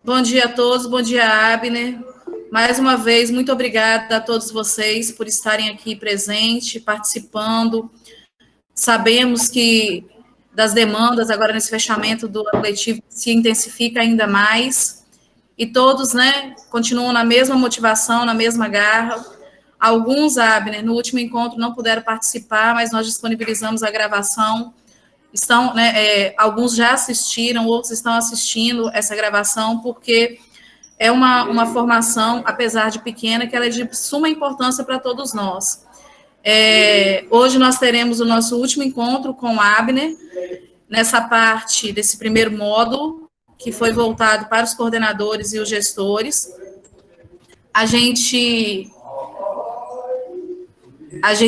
Bom dia a todos, bom dia, Abner. Mais uma vez, muito obrigada a todos vocês por estarem aqui presentes, participando. Sabemos que das demandas agora nesse fechamento do ano letivo se intensifica ainda mais e todos, né, continuam na mesma motivação, na mesma garra. Alguns, Abner, no último encontro não puderam participar, mas nós disponibilizamos a gravação. Estão, né, alguns já assistiram, outros estão assistindo essa gravação, porque é uma formação, apesar de pequena, que ela é de suma importância para todos nós. Hoje nós teremos o nosso último encontro com o Abner, nessa parte desse primeiro módulo, que foi voltado para os coordenadores e os gestores. A gente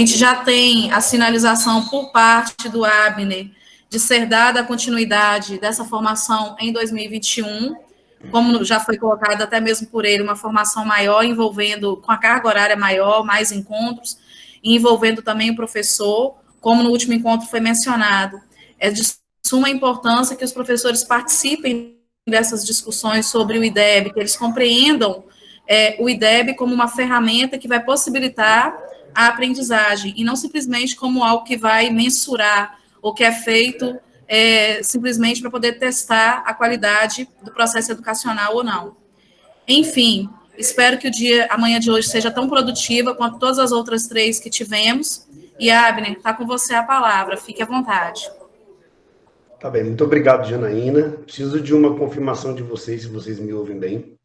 já tem a sinalização por parte do Abner de ser dada a continuidade dessa formação em 2021, como já foi colocado até mesmo por ele, uma formação maior, envolvendo, com a carga horária maior, mais encontros, envolvendo também o professor, como no último encontro foi mencionado. É de suma importância que os professores participem dessas discussões sobre o IDEB, que eles compreendam o IDEB como uma ferramenta que vai possibilitar a aprendizagem, e não simplesmente como algo que vai mensurar o que é feito simplesmente para poder testar a qualidade do processo educacional ou não. Enfim, espero que o dia amanhã de hoje seja tão produtiva quanto todas as outras 3 que tivemos. E, Abner, está com você a palavra, fique à vontade. Tá bem, muito obrigado, Janaína. Preciso de uma confirmação de vocês, se vocês me ouvem bem.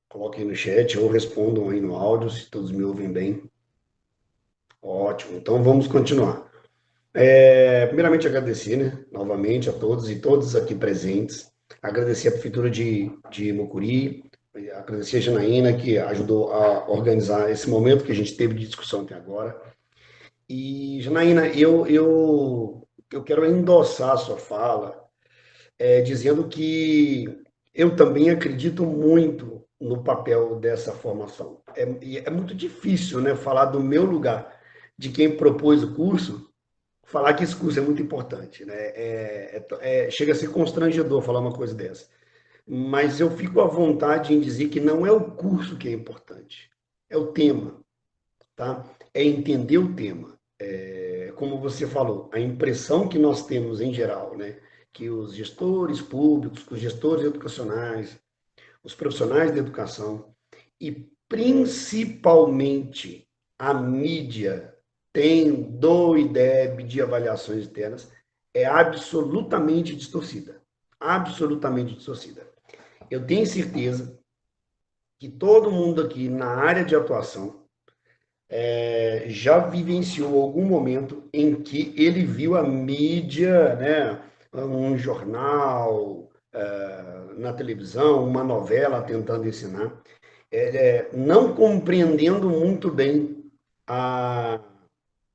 Coloquem no chat ou respondam aí no áudio, se todos me ouvem bem. Ótimo, então vamos continuar. Primeiramente, agradecer, né, novamente a todos e todas aqui presentes. Agradecer a Prefeitura de Mucuri, agradecer a Janaína, que ajudou a organizar esse momento que a gente teve de discussão até agora. E, Janaína, eu quero endossar a sua fala, dizendo que eu também acredito muito no papel dessa formação. É muito difícil, né, falar do meu lugar, de quem propôs o curso, falar que esse curso é muito importante, né? Chega a ser constrangedor falar uma coisa dessa. Mas eu fico à vontade em dizer que não é o curso que é importante, é o tema, tá? É entender o tema. Como você falou, a impressão que nós temos em geral, né? Que os gestores públicos, os gestores educacionais, os profissionais da educação e principalmente a mídia tem do IDEB de avaliações externas é absolutamente distorcida. Absolutamente distorcida. Eu tenho certeza que todo mundo aqui na área de atuação já vivenciou algum momento em que ele viu a mídia, né, um jornal, na televisão, uma novela tentando ensinar, não compreendendo muito bem a,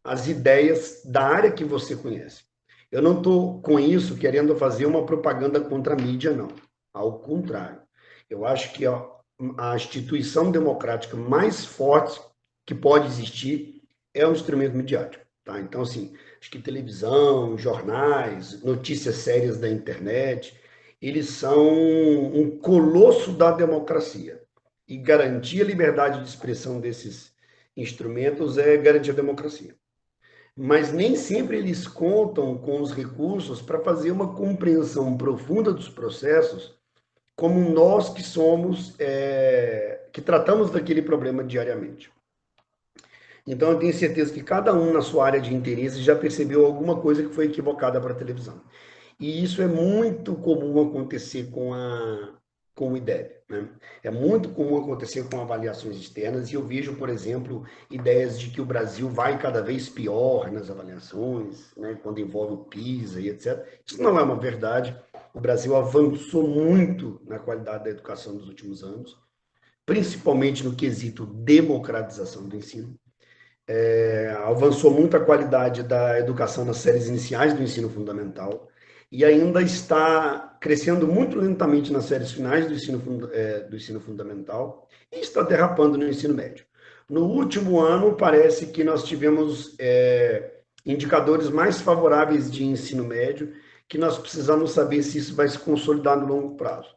as ideias da área que você conhece. Eu não estou com isso querendo fazer uma propaganda contra a mídia, não. Ao contrário. Eu acho que a instituição democrática mais forte que pode existir é o instrumento midiático. Tá? Então, assim, acho que televisão, jornais, notícias sérias da internet, eles são um colosso da democracia. E garantir a liberdade de expressão desses instrumentos é garantir a democracia. Mas nem sempre eles contam com os recursos para fazer uma compreensão profunda dos processos, como nós que somos, que tratamos daquele problema diariamente. Então, eu tenho certeza que cada um na sua área de interesse já percebeu alguma coisa que foi equivocada para a televisão. E isso é muito comum acontecer com o IDEB. Né? É muito comum acontecer com avaliações externas, e eu vejo, por exemplo, ideias de que o Brasil vai cada vez pior nas avaliações, né? Quando envolve o PISA e etc. Isso não é uma verdade. O Brasil avançou muito na qualidade da educação nos últimos anos, principalmente no quesito democratização do ensino. Avançou muito a qualidade da educação nas séries iniciais do ensino fundamental e ainda está crescendo muito lentamente nas séries finais do ensino fundamental e está derrapando no ensino médio. No último ano, parece que nós tivemos indicadores mais favoráveis de ensino médio, que nós precisamos saber se isso vai se consolidar no longo prazo.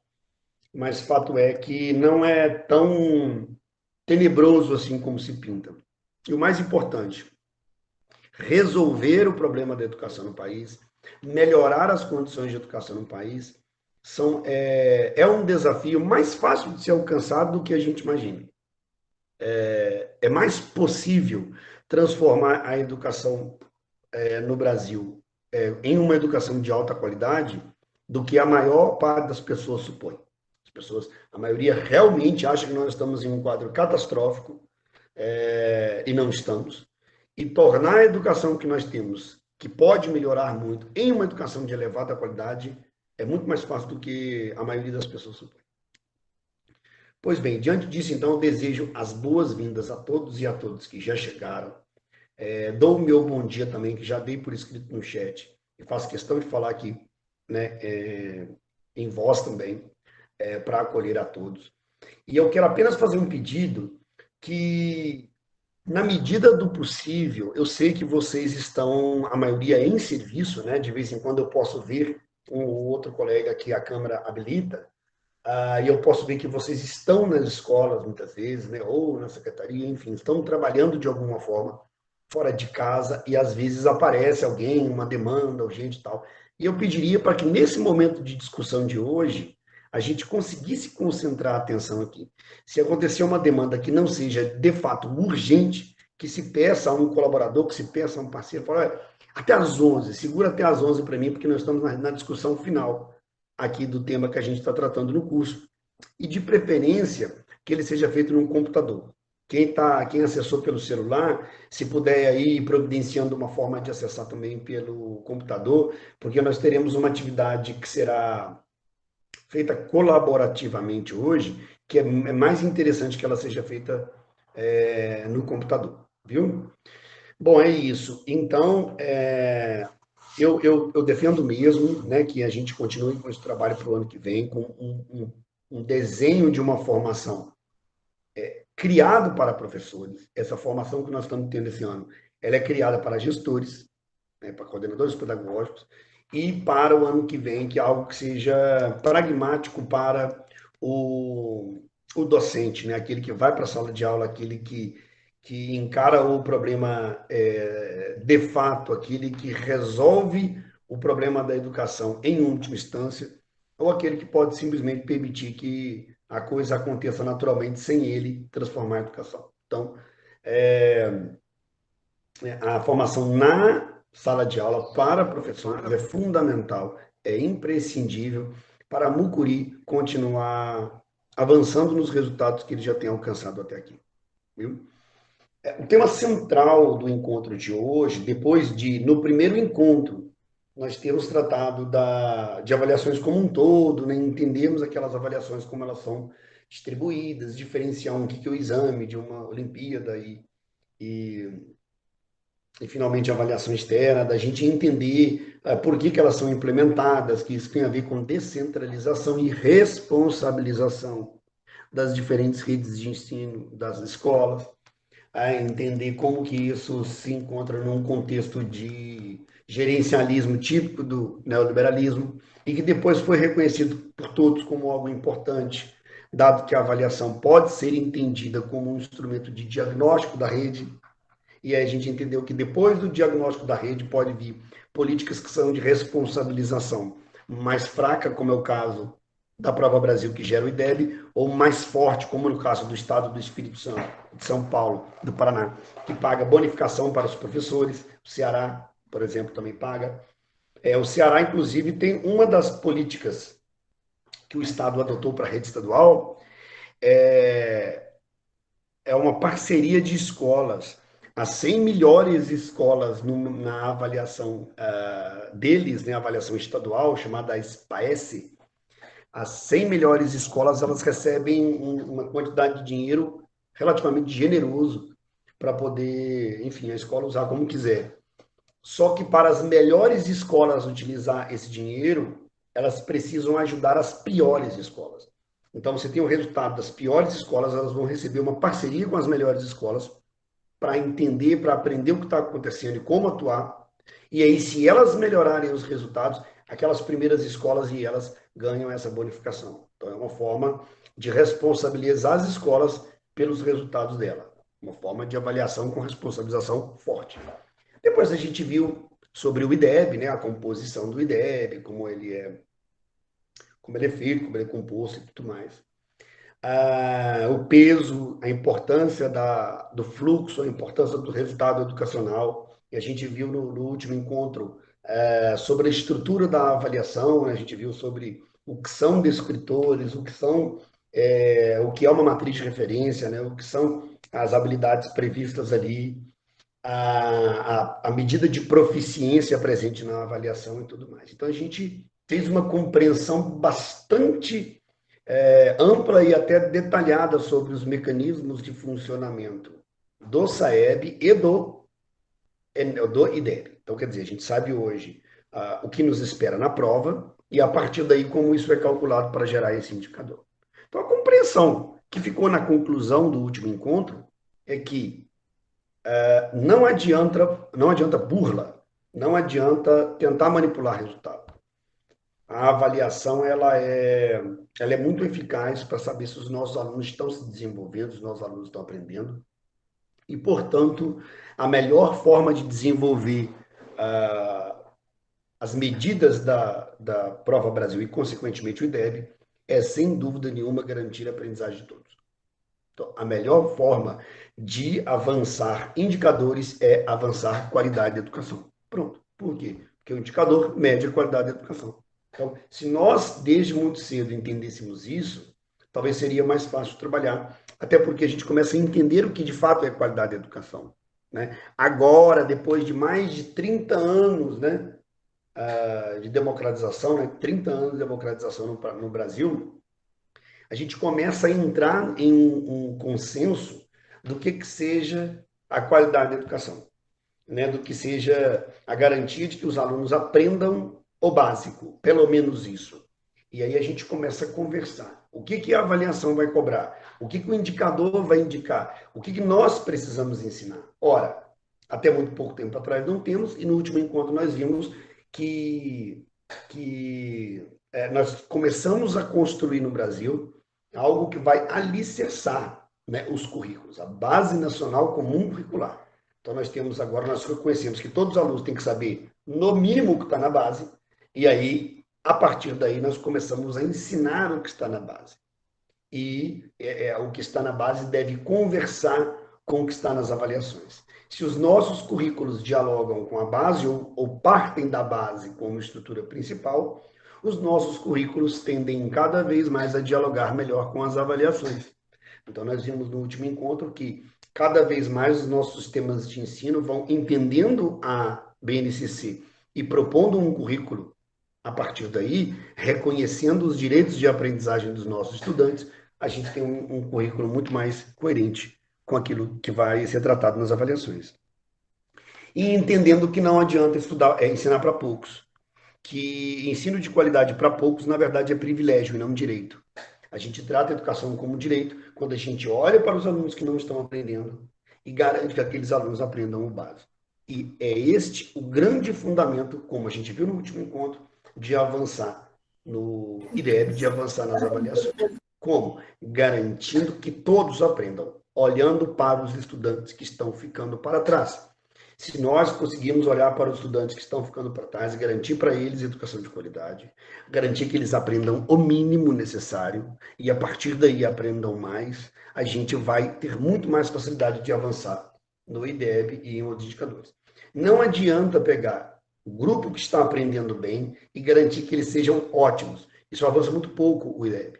Mas fato é que não é tão tenebroso assim como se pinta. E o mais importante, resolver o problema da educação no país, melhorar as condições de educação no país, é um desafio mais fácil de ser alcançado do que a gente imagina. É mais possível transformar a educação no Brasil em uma educação de alta qualidade do que a maior parte das pessoas supõe. As pessoas, a maioria realmente acha que nós estamos em um quadro catastrófico e não estamos. E tornar a educação que nós temos, que pode melhorar muito, em uma educação de elevada qualidade, é muito mais fácil do que a maioria das pessoas supõe. Pois bem, diante disso, então, eu desejo as boas-vindas a todos e a todas que já chegaram. Dou o meu bom dia também, que já dei por escrito no chat, e faço questão de falar aqui, né, em voz também, para acolher a todos. E eu quero apenas fazer um pedido que, na medida do possível, eu sei que vocês estão, a maioria, em serviço, né? De vez em quando eu posso ver um ou outro colega que a Câmara habilita, e eu posso ver que vocês estão nas escolas, muitas vezes, né? Ou na secretaria, enfim, estão trabalhando de alguma forma fora de casa e às vezes aparece alguém, uma demanda urgente e tal. E eu pediria para que nesse momento de discussão de hoje, a gente conseguisse concentrar a atenção aqui. Se acontecer uma demanda que não seja de fato urgente, que se peça a um colaborador, que se peça a um parceiro, fala, até às 11, segura até às 11 para mim, porque nós estamos na discussão final aqui do tema que a gente está tratando no curso. E de preferência que ele seja feito num computador. Quem acessou pelo celular, se puder aí providenciando uma forma de acessar também pelo computador, porque nós teremos uma atividade que será feita colaborativamente hoje, que é mais interessante que ela seja feita no computador, viu? Bom, é isso. Então, eu defendo mesmo, né, que a gente continue com esse trabalho para o ano que vem, com um desenho de uma formação criado para professores. Essa formação que nós estamos tendo esse ano, ela é criada para gestores, né, para coordenadores pedagógicos, e para o ano que vem, que é algo que seja pragmático para o docente, né, aquele que vai para a sala de aula, aquele que encara o problema de fato, aquele que resolve o problema da educação em última instância, ou aquele que pode simplesmente permitir que a coisa aconteça naturalmente sem ele transformar a educação. Então, a formação na sala de aula para professores é fundamental, é imprescindível para a Mucuri continuar avançando nos resultados que ele já tem alcançado até aqui. Viu? O tema central do encontro de hoje, depois no primeiro encontro, nós temos tratado de avaliações como um todo, né? Entendermos aquelas avaliações como elas são distribuídas, diferenciar o que é o exame de uma Olimpíada e finalmente a avaliação externa, da gente entender por que elas são implementadas, que isso tem a ver com descentralização e responsabilização das diferentes redes de ensino, das escolas, a entender como que isso se encontra num contexto de gerencialismo típico do neoliberalismo e que depois foi reconhecido por todos como algo importante, dado que a avaliação pode ser entendida como um instrumento de diagnóstico da rede, e aí a gente entendeu que depois do diagnóstico da rede pode vir políticas que são de responsabilização mais fraca, como é o caso da Prova Brasil, que gera o IDEB, ou mais forte, como no caso do Estado do Espírito Santo, de São Paulo, do Paraná, que paga bonificação para os professores. O Ceará, por exemplo, também paga. O Ceará, inclusive, tem uma das políticas que o Estado adotou para a rede estadual, é uma parceria de escolas. As 100 melhores escolas na avaliação deles, né, avaliação estadual, chamada SPAES, as 100 melhores escolas, elas recebem uma quantidade de dinheiro relativamente generoso para poder, enfim, a escola usar como quiser. Só que para as melhores escolas utilizar esse dinheiro, elas precisam ajudar as piores escolas. Então, você tem o resultado das piores escolas, elas vão receber uma parceria com as melhores escolas para entender, para aprender o que está acontecendo e como atuar. E aí, se elas melhorarem os resultados, aquelas primeiras escolas e elas ganham essa bonificação. Então, é uma forma de responsabilizar as escolas pelos resultados dela. Uma forma de avaliação com responsabilização forte. Depois a gente viu sobre o IDEB, né, a composição do IDEB, como ele é feito, como ele é composto e tudo mais. O peso, a importância do fluxo, a importância do resultado educacional. E a gente viu no último encontro sobre a estrutura da avaliação, né? A gente viu sobre o que são descritores, o que é uma matriz de referência, né? O que são as habilidades previstas ali, a medida de proficiência presente na avaliação e tudo mais. Então, a gente fez uma compreensão bastante ampla e até detalhada sobre os mecanismos de funcionamento do SAEB e do IDEB. Então, quer dizer, a gente sabe hoje o que nos espera na prova e, a partir daí, como isso é calculado para gerar esse indicador. Então, a compreensão que ficou na conclusão do último encontro é que não adianta burla, não adianta tentar manipular resultado. A avaliação ela é muito eficaz para saber se os nossos alunos estão se desenvolvendo, se os nossos alunos estão aprendendo. E, portanto, a melhor forma de desenvolver as medidas da Prova Brasil e, consequentemente, o IDEB é, sem dúvida nenhuma, garantir a aprendizagem de todos. Então, a melhor forma de avançar indicadores é avançar qualidade da educação. Pronto. Por quê? Porque o indicador mede a qualidade da educação. Então, se nós, desde muito cedo, entendêssemos isso, talvez seria mais fácil trabalhar, até porque a gente começa a entender o que de fato é qualidade da educação. Né? Agora, depois de mais de 30 anos, né, de democratização, né, 30 anos de democratização no Brasil, a gente começa a entrar em um consenso do que seja a qualidade da educação, né? Do que seja a garantia de que os alunos aprendam o básico, pelo menos isso. E aí a gente começa a conversar. O que a avaliação vai cobrar? O que o indicador vai indicar? O que nós precisamos ensinar? Ora, até muito pouco tempo atrás não temos, e no último encontro nós vimos que nós começamos a construir no Brasil algo que vai alicerçar, né, os currículos, a Base Nacional Comum Curricular. Então, nós reconhecemos que todos os alunos têm que saber, no mínimo, o que está na base, e aí, a partir daí, nós começamos a ensinar o que está na base. E o que está na base deve conversar com o que está nas avaliações. Se os nossos currículos dialogam com a base ou partem da base como estrutura principal, os nossos currículos tendem cada vez mais a dialogar melhor com as avaliações. Então, nós vimos no último encontro que cada vez mais os nossos sistemas de ensino vão entendendo a BNCC e propondo um currículo a partir daí, reconhecendo os direitos de aprendizagem dos nossos estudantes, a gente tem um currículo muito mais coerente com aquilo que vai ser tratado nas avaliações. E entendendo que não adianta ensinar para poucos, que ensino de qualidade para poucos, na verdade, é privilégio e não direito. A gente trata a educação como direito quando a gente olha para os alunos que não estão aprendendo e garante que aqueles alunos aprendam o básico. E é este o grande fundamento, como a gente viu no último encontro, de avançar no IDEB, de avançar nas avaliações. Como? Garantindo que todos aprendam, olhando para os estudantes que estão ficando para trás. Se nós conseguirmos olhar para os estudantes que estão ficando para trás e garantir para eles educação de qualidade, garantir que eles aprendam o mínimo necessário e a partir daí aprendam mais, a gente vai ter muito mais facilidade de avançar no IDEB e em outros indicadores. Não adianta pegar o grupo que está aprendendo bem e garantir que eles sejam ótimos. Isso avança muito pouco o IDEB.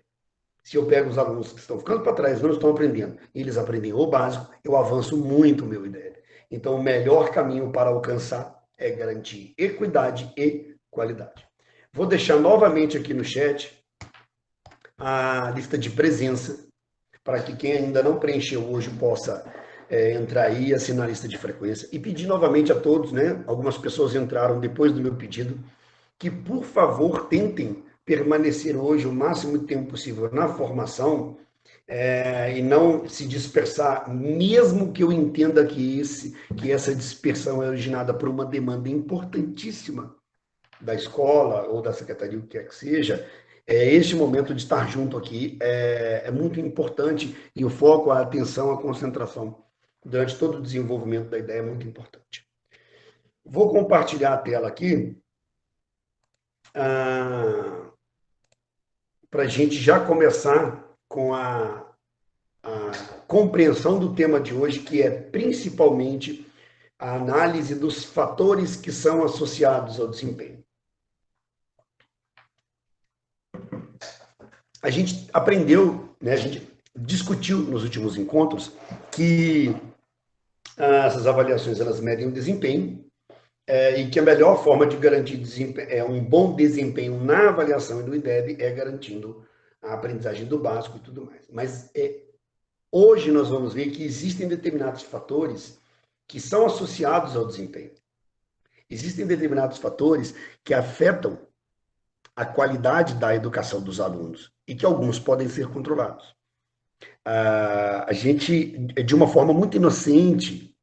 Se eu pego os alunos que estão ficando para trás, não estão aprendendo, e eles aprendem o básico, eu avanço muito o meu IDEB. Então, o melhor caminho para alcançar é garantir equidade e qualidade. Vou deixar novamente aqui no chat a lista de presença, para que quem ainda não preencheu hoje possa entrar aí e assinar a lista de frequência. E pedir novamente a todos, né? Algumas pessoas entraram depois do meu pedido, que, por favor, tentem permanecer hoje o máximo de tempo possível na formação, e não se dispersar, mesmo que eu entenda que essa dispersão é originada por uma demanda importantíssima da escola ou da secretaria, o que quer que seja, este momento de estar junto aqui é muito importante e o foco, a atenção, a concentração durante todo o desenvolvimento da ideia é muito importante. Vou compartilhar a tela aqui para a gente já começar com a compreensão do tema de hoje, que é principalmente a análise dos fatores que são associados ao desempenho. A gente aprendeu, né, a gente discutiu nos últimos encontros que essas avaliações elas medem o desempenho e que a melhor forma de garantir um bom desempenho na avaliação e do IDEB é garantindo a aprendizagem do básico e tudo mais. Mas hoje nós vamos ver que existem determinados fatores que são associados ao desempenho. Existem determinados fatores que afetam a qualidade da educação dos alunos e que alguns podem ser controlados. A gente, de uma forma muito inocente,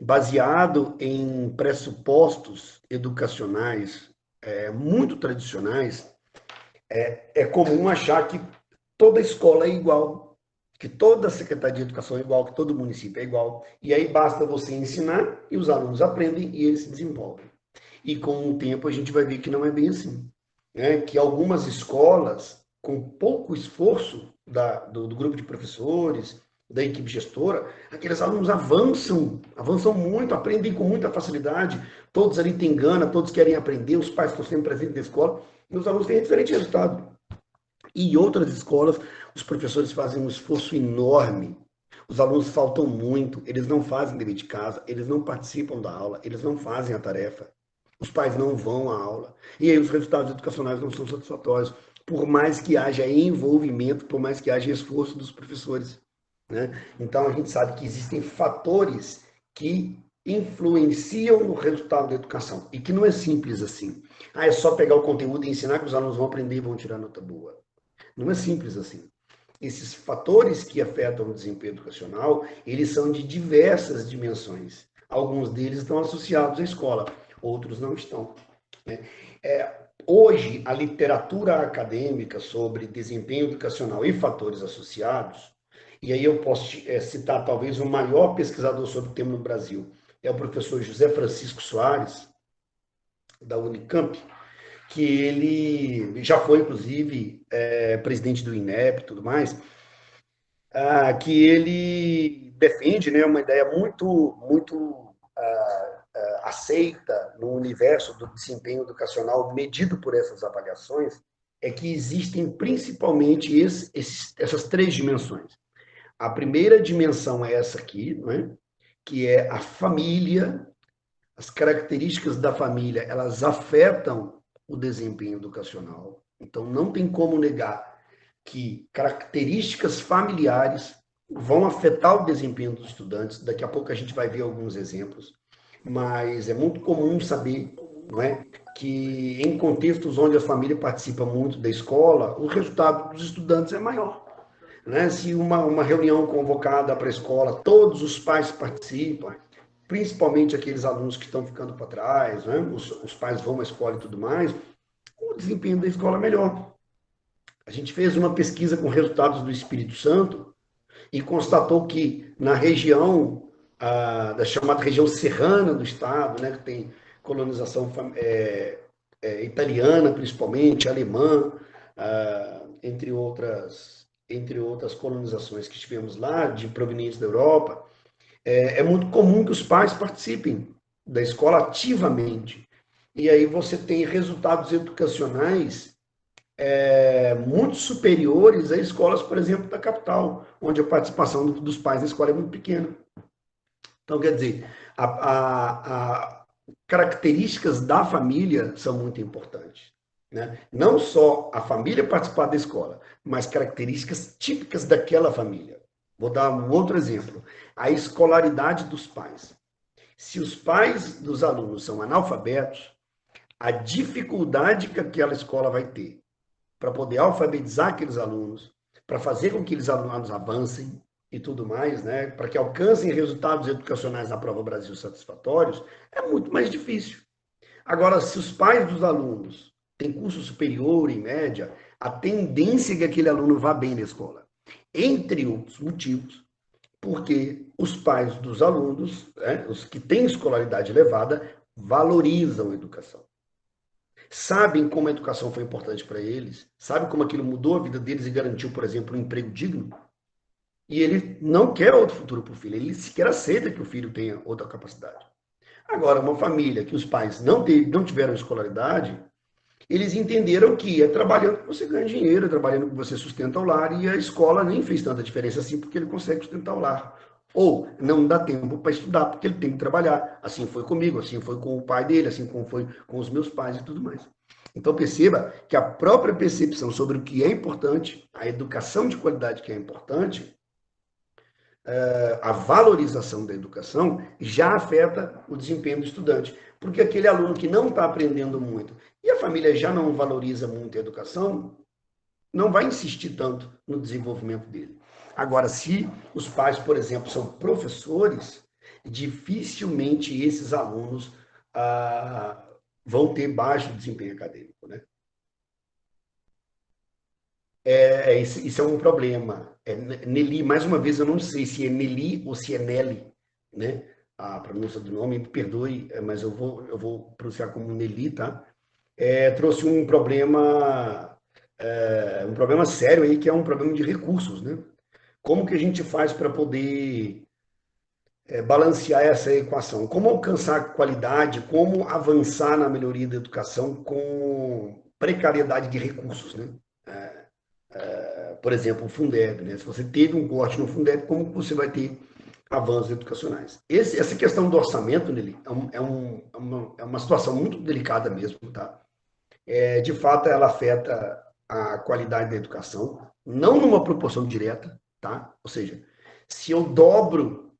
baseado em pressupostos educacionais muito tradicionais, é comum achar que toda escola é igual, que toda secretaria de educação é igual, que todo município é igual, e aí basta você ensinar e os alunos aprendem e eles se desenvolvem. E com o tempo a gente vai ver que não é bem assim, né? Que algumas escolas, com pouco esforço do grupo de professores, da equipe gestora, aqueles alunos avançam muito, aprendem com muita facilidade, todos ali têm gana, todos querem aprender, os pais estão sempre presentes na escola, e os alunos têm diferente resultado. E em outras escolas, os professores fazem um esforço enorme, os alunos faltam muito, eles não fazem dever de casa, eles não participam da aula, eles não fazem a tarefa, os pais não vão à aula, e aí os resultados educacionais não são satisfatórios, por mais que haja envolvimento, por mais que haja esforço dos professores, né? Então, a gente sabe que existem fatores que influenciam no resultado da educação, e que não é simples assim. É só pegar o conteúdo e ensinar que os alunos vão aprender e vão tirar nota boa. Não é simples assim. Esses fatores que afetam o desempenho educacional, eles são de diversas dimensões. Alguns deles estão associados à escola, outros não estão, né? Hoje, a literatura acadêmica sobre desempenho educacional e fatores associados, e aí eu posso citar talvez o maior pesquisador sobre o tema no Brasil, é o professor José Francisco Soares, da Unicamp, que ele já foi, inclusive, presidente do INEP e tudo mais, que ele defende, né, uma ideia muito aceita no universo do desempenho educacional medido por essas avaliações, é que existem principalmente essas três dimensões. A primeira dimensão é essa aqui, não é? Que é a família, as características da família, elas afetam o desempenho educacional. Então, não tem como negar que características familiares vão afetar o desempenho dos estudantes. Daqui a pouco a gente vai ver alguns exemplos, mas é muito comum saber, não é, que em contextos onde a família participa muito da escola, o resultado dos estudantes é maior, né? Se uma reunião convocada para a escola, todos os pais participam, principalmente aqueles alunos que estão ficando para trás, né? Os pais vão à escola e tudo mais, o desempenho da escola é melhor. A gente fez uma pesquisa com resultados do Espírito Santo e constatou que na região, da chamada região serrana do estado, né, que tem colonização italiana, principalmente, alemã, entre outras colonizações que tivemos lá, de provenientes da Europa, é muito comum que os pais participem da escola ativamente. E aí você tem resultados educacionais muito superiores a escolas, por exemplo, da capital, onde a participação dos pais na escola é muito pequena. Então, quer dizer, características da família são muito importantes, né? Não só a família participar da escola, mas características típicas daquela família. Vou dar um outro exemplo. A escolaridade dos pais. Se os pais dos alunos são analfabetos, a dificuldade que aquela escola vai ter para poder alfabetizar aqueles alunos, para fazer com que aqueles alunos avancem e tudo mais, né, para que alcancem resultados educacionais na Prova Brasil satisfatórios, é muito mais difícil. Agora, se os pais dos alunos têm curso superior, em média, a tendência é que aquele aluno vá bem na escola. Entre outros motivos, porque os pais dos alunos, né, os que têm escolaridade elevada, valorizam a educação. Sabem como a educação foi importante para eles, sabem como aquilo mudou a vida deles e garantiu, por exemplo, um emprego digno. E ele não quer outro futuro para o filho, ele sequer aceita que o filho tenha outra capacidade. Agora, uma família que os pais não tiveram escolaridade, eles entenderam que é trabalhando que você ganha dinheiro, é trabalhando que você sustenta o lar, e a escola nem fez tanta diferença assim, porque ele consegue sustentar o lar. Ou não dá tempo para estudar, porque ele tem que trabalhar. Assim foi comigo, assim foi com o pai dele, assim como foi com os meus pais e tudo mais. Então perceba que a própria percepção sobre o que é importante, a educação de qualidade que é importante, a valorização da educação já afeta o desempenho do estudante. Porque aquele aluno que não está aprendendo muito e a família já não valoriza muito a educação, não vai insistir tanto no desenvolvimento dele. Agora, se os pais, por exemplo, são professores, dificilmente esses alunos vão ter baixo desempenho acadêmico, né? Isso é um problema. Nelly, mais uma vez, eu não sei se é Nelly ou se é Nelly, né? A pronúncia do nome, me perdoe, mas eu vou pronunciar como Nelly, tá? Trouxe um problema sério aí, que é um problema de recursos, né? Como que a gente faz para poder balancear essa equação? Como alcançar qualidade, como avançar na melhoria da educação com precariedade de recursos, né? Por exemplo, o Fundeb, né? Se você teve um corte no Fundeb, como você vai ter avanços educacionais? Essa questão do orçamento, nele é uma situação muito delicada mesmo, tá? De fato, ela afeta a qualidade da educação, não numa proporção direta, tá? Ou seja, se eu dobro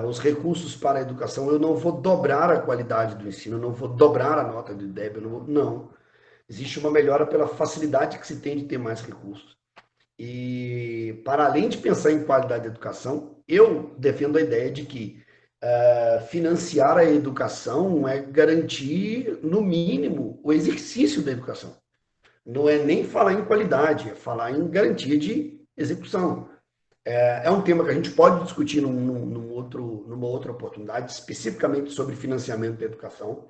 os recursos para a educação, eu não vou dobrar a qualidade do ensino, eu não vou dobrar a nota do IDEB, não. Existe uma melhora pela facilidade que se tem de ter mais recursos. E, para além de pensar em qualidade da educação, eu defendo a ideia de que financiar a educação é garantir, no mínimo, o exercício da educação. Não é nem falar em qualidade, é falar em garantia de execução. É um tema que a gente pode discutir numa outra oportunidade, especificamente sobre financiamento da educação,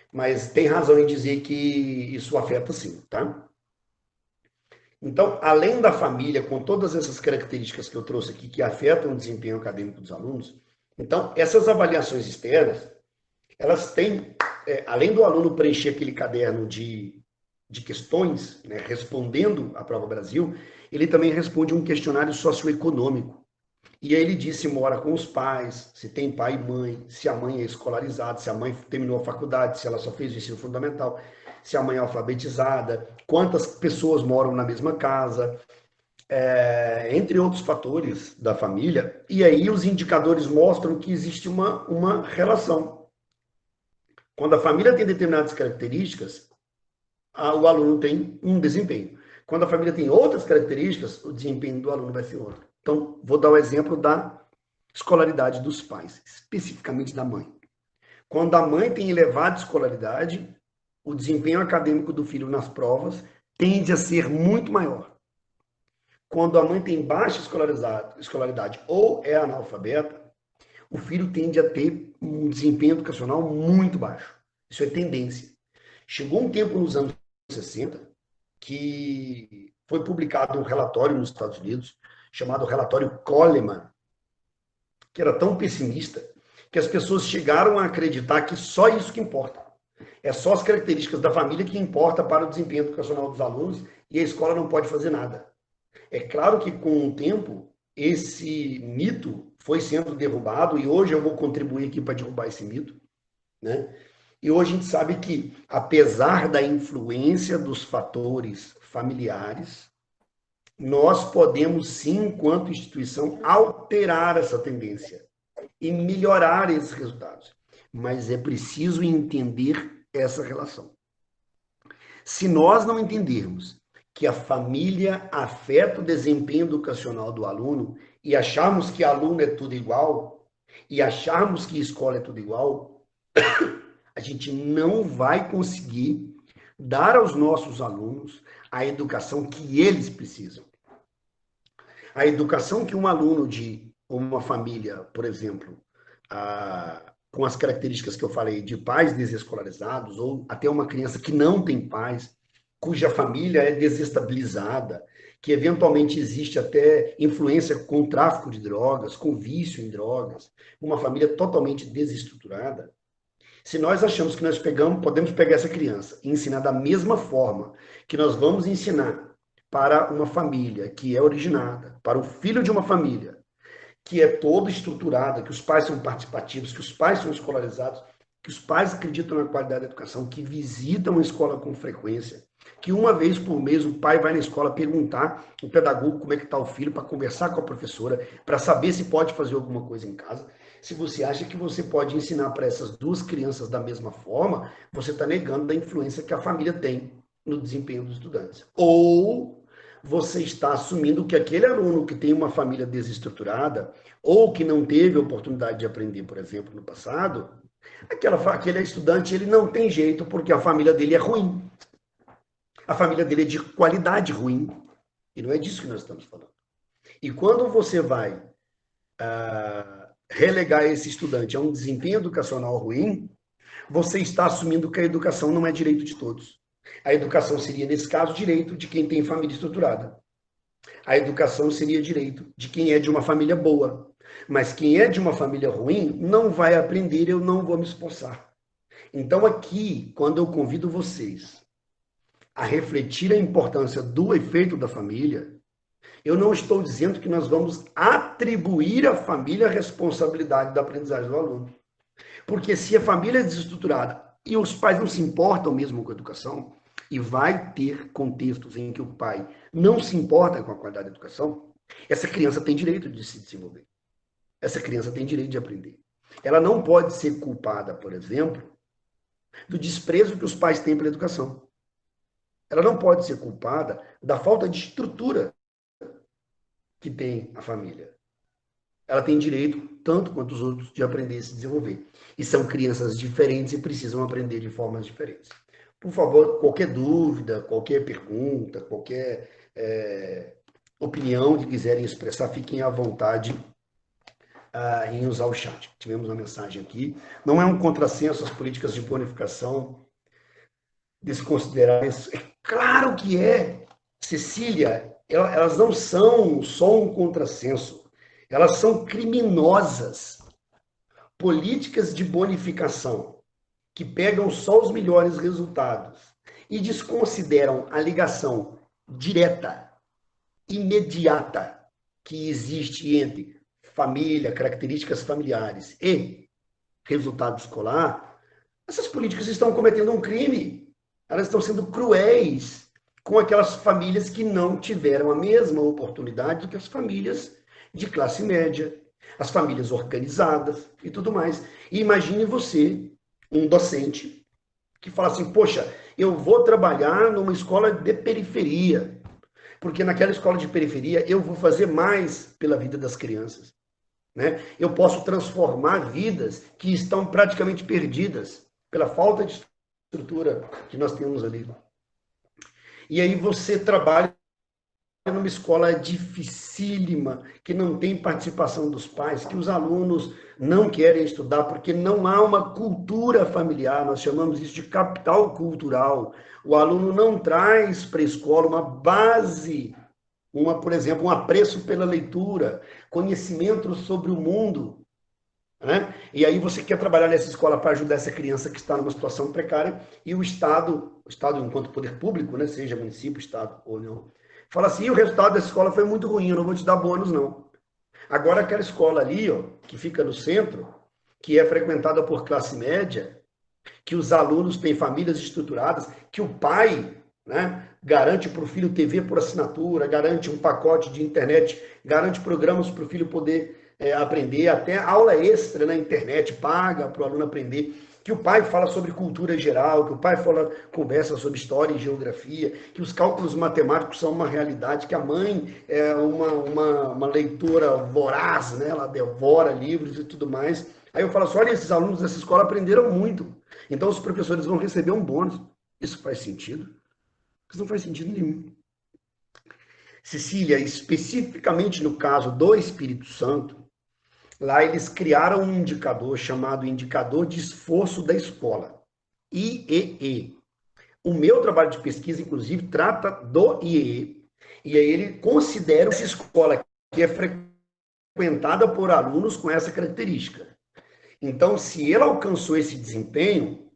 mas tem razão em dizer que isso afeta sim, tá? Então, além da família, com todas essas características que eu trouxe aqui, que afetam o desempenho acadêmico dos alunos, então, essas avaliações externas, elas têm, além do aluno preencher aquele caderno de questões, né, respondendo à Prova Brasil, ele também responde um questionário socioeconômico. E aí ele diz se mora com os pais, se tem pai e mãe, se a mãe é escolarizada, se a mãe terminou a faculdade, se ela só fez o ensino fundamental, se a mãe é alfabetizada, quantas pessoas moram na mesma casa, entre outros fatores da família. E aí os indicadores mostram que existe uma relação. Quando a família tem determinadas características, o aluno tem um desempenho. Quando a família tem outras características, o desempenho do aluno vai ser outro. Então, vou dar o exemplo da escolaridade dos pais, especificamente da mãe. Quando a mãe tem elevada escolaridade, o desempenho acadêmico do filho nas provas tende a ser muito maior. Quando a mãe tem baixa escolaridade ou é analfabeta, o filho tende a ter um desempenho educacional muito baixo. Isso é tendência. Chegou um tempo nos anos 60 que foi publicado um relatório nos Estados Unidos chamado relatório Coleman, que era tão pessimista que as pessoas chegaram a acreditar que só isso que importa. É só as características da família que importa para o desempenho educacional dos alunos e a escola não pode fazer nada. É claro que com o tempo esse mito foi sendo derrubado e hoje eu vou contribuir aqui para derrubar esse mito, né? E hoje a gente sabe que, apesar da influência dos fatores familiares, nós podemos sim, enquanto instituição, alterar essa tendência e melhorar esses resultados. Mas é preciso entender essa relação. Se nós não entendermos que a família afeta o desempenho educacional do aluno e acharmos que aluno é tudo igual, e acharmos que escola é tudo igual, a gente não vai conseguir dar aos nossos alunos a educação que eles precisam. A educação que um aluno de uma família, por exemplo, com as características que eu falei, de pais desescolarizados, ou até uma criança que não tem pais, cuja família é desestabilizada, que eventualmente existe até influência com tráfico de drogas, com vício em drogas, uma família totalmente desestruturada. Se nós achamos que nós podemos pegar essa criança e ensinar da mesma forma que nós vamos ensinar para uma família que é originada, para o filho de uma família que é toda estruturada, que os pais são participativos, que os pais são escolarizados, que os pais acreditam na qualidade da educação, que visitam a escola com frequência, que uma vez por mês o pai vai na escola perguntar o pedagogo como é que está o filho, para conversar com a professora, para saber se pode fazer alguma coisa em casa. Se você acha que você pode ensinar para essas duas crianças da mesma forma, você está negando a influência que a família tem no desempenho dos estudantes. Ou você está assumindo que aquele aluno que tem uma família desestruturada ou que não teve oportunidade de aprender, por exemplo, no passado, aquele estudante ele não tem jeito porque a família dele é ruim. A família dele é de qualidade ruim. E não é disso que nós estamos falando. E quando você vai relegar esse estudante a um desempenho educacional ruim, você está assumindo que a educação não é direito de todos. A educação seria, nesse caso, direito de quem tem família estruturada. A educação seria direito de quem é de uma família boa. Mas quem é de uma família ruim não vai aprender, eu não vou me esforçar. Então aqui, quando eu convido vocês a refletir a importância do efeito da família, eu não estou dizendo que nós vamos atribuir à família a responsabilidade da aprendizagem do aluno. Porque se a família é desestruturada e os pais não se importam mesmo com a educação, e vai ter contextos em que o pai não se importa com a qualidade da educação, essa criança tem direito de se desenvolver. Essa criança tem direito de aprender. Ela não pode ser culpada, por exemplo, do desprezo que os pais têm pela educação. Ela não pode ser culpada da falta de estrutura que tem a família. Ela tem direito, tanto quanto os outros, de aprender e se desenvolver. E são crianças diferentes e precisam aprender de formas diferentes. Por favor, qualquer dúvida, qualquer pergunta, qualquer opinião que quiserem expressar, fiquem à vontade em usar o chat. Tivemos uma mensagem aqui. Não é um contrassenso as políticas de bonificação desconsiderar isso. É claro que é, Cecília. Elas não são só um contrassenso. Elas são criminosas. Políticas de bonificação que pegam só os melhores resultados e desconsideram a ligação direta, imediata, que existe entre família, características familiares e resultado escolar, essas políticas estão cometendo um crime. Elas estão sendo cruéis com aquelas famílias que não tiveram a mesma oportunidade do que as famílias de classe média, as famílias organizadas e tudo mais. E imagine você, um docente, que fala assim, poxa, eu vou trabalhar numa escola de periferia, porque naquela escola de periferia eu vou fazer mais pela vida das crianças. Né? Eu posso transformar vidas que estão praticamente perdidas pela falta de estrutura que nós temos ali. E aí você trabalha numa escola dificílima, que não tem participação dos pais, que os alunos não querem estudar porque não há uma cultura familiar, nós chamamos isso de capital cultural. O aluno não traz para a escola uma base, por exemplo, um apreço pela leitura, conhecimento sobre o mundo. Né? E aí você quer trabalhar nessa escola para ajudar essa criança que está numa situação precária e o Estado enquanto poder público, né, seja município, Estado ou não, fala assim, o resultado dessa escola foi muito ruim, eu não vou te dar bônus, não. Agora, aquela escola ali, ó, que fica no centro, que é frequentada por classe média, que os alunos têm famílias estruturadas, que o pai, né, garante para o filho TV por assinatura, garante um pacote de internet, garante programas para o filho poder aprender, até aula extra na internet, paga para o aluno aprender, que o pai fala sobre cultura geral, que o pai conversa sobre história e geografia, que os cálculos matemáticos são uma realidade, que a mãe é uma leitora voraz, né? Ela devora livros e tudo mais. Aí eu falo assim, olha, esses alunos dessa escola aprenderam muito. Então os professores vão receber um bônus. Isso faz sentido? Isso não faz sentido nenhum. Cecília, especificamente no caso do Espírito Santo, lá eles criaram um indicador chamado Indicador de Esforço da Escola, IEE. O meu trabalho de pesquisa, inclusive, trata do IEE, e aí ele considera essa escola que é frequentada por alunos com essa característica. Então, se ela alcançou esse desempenho,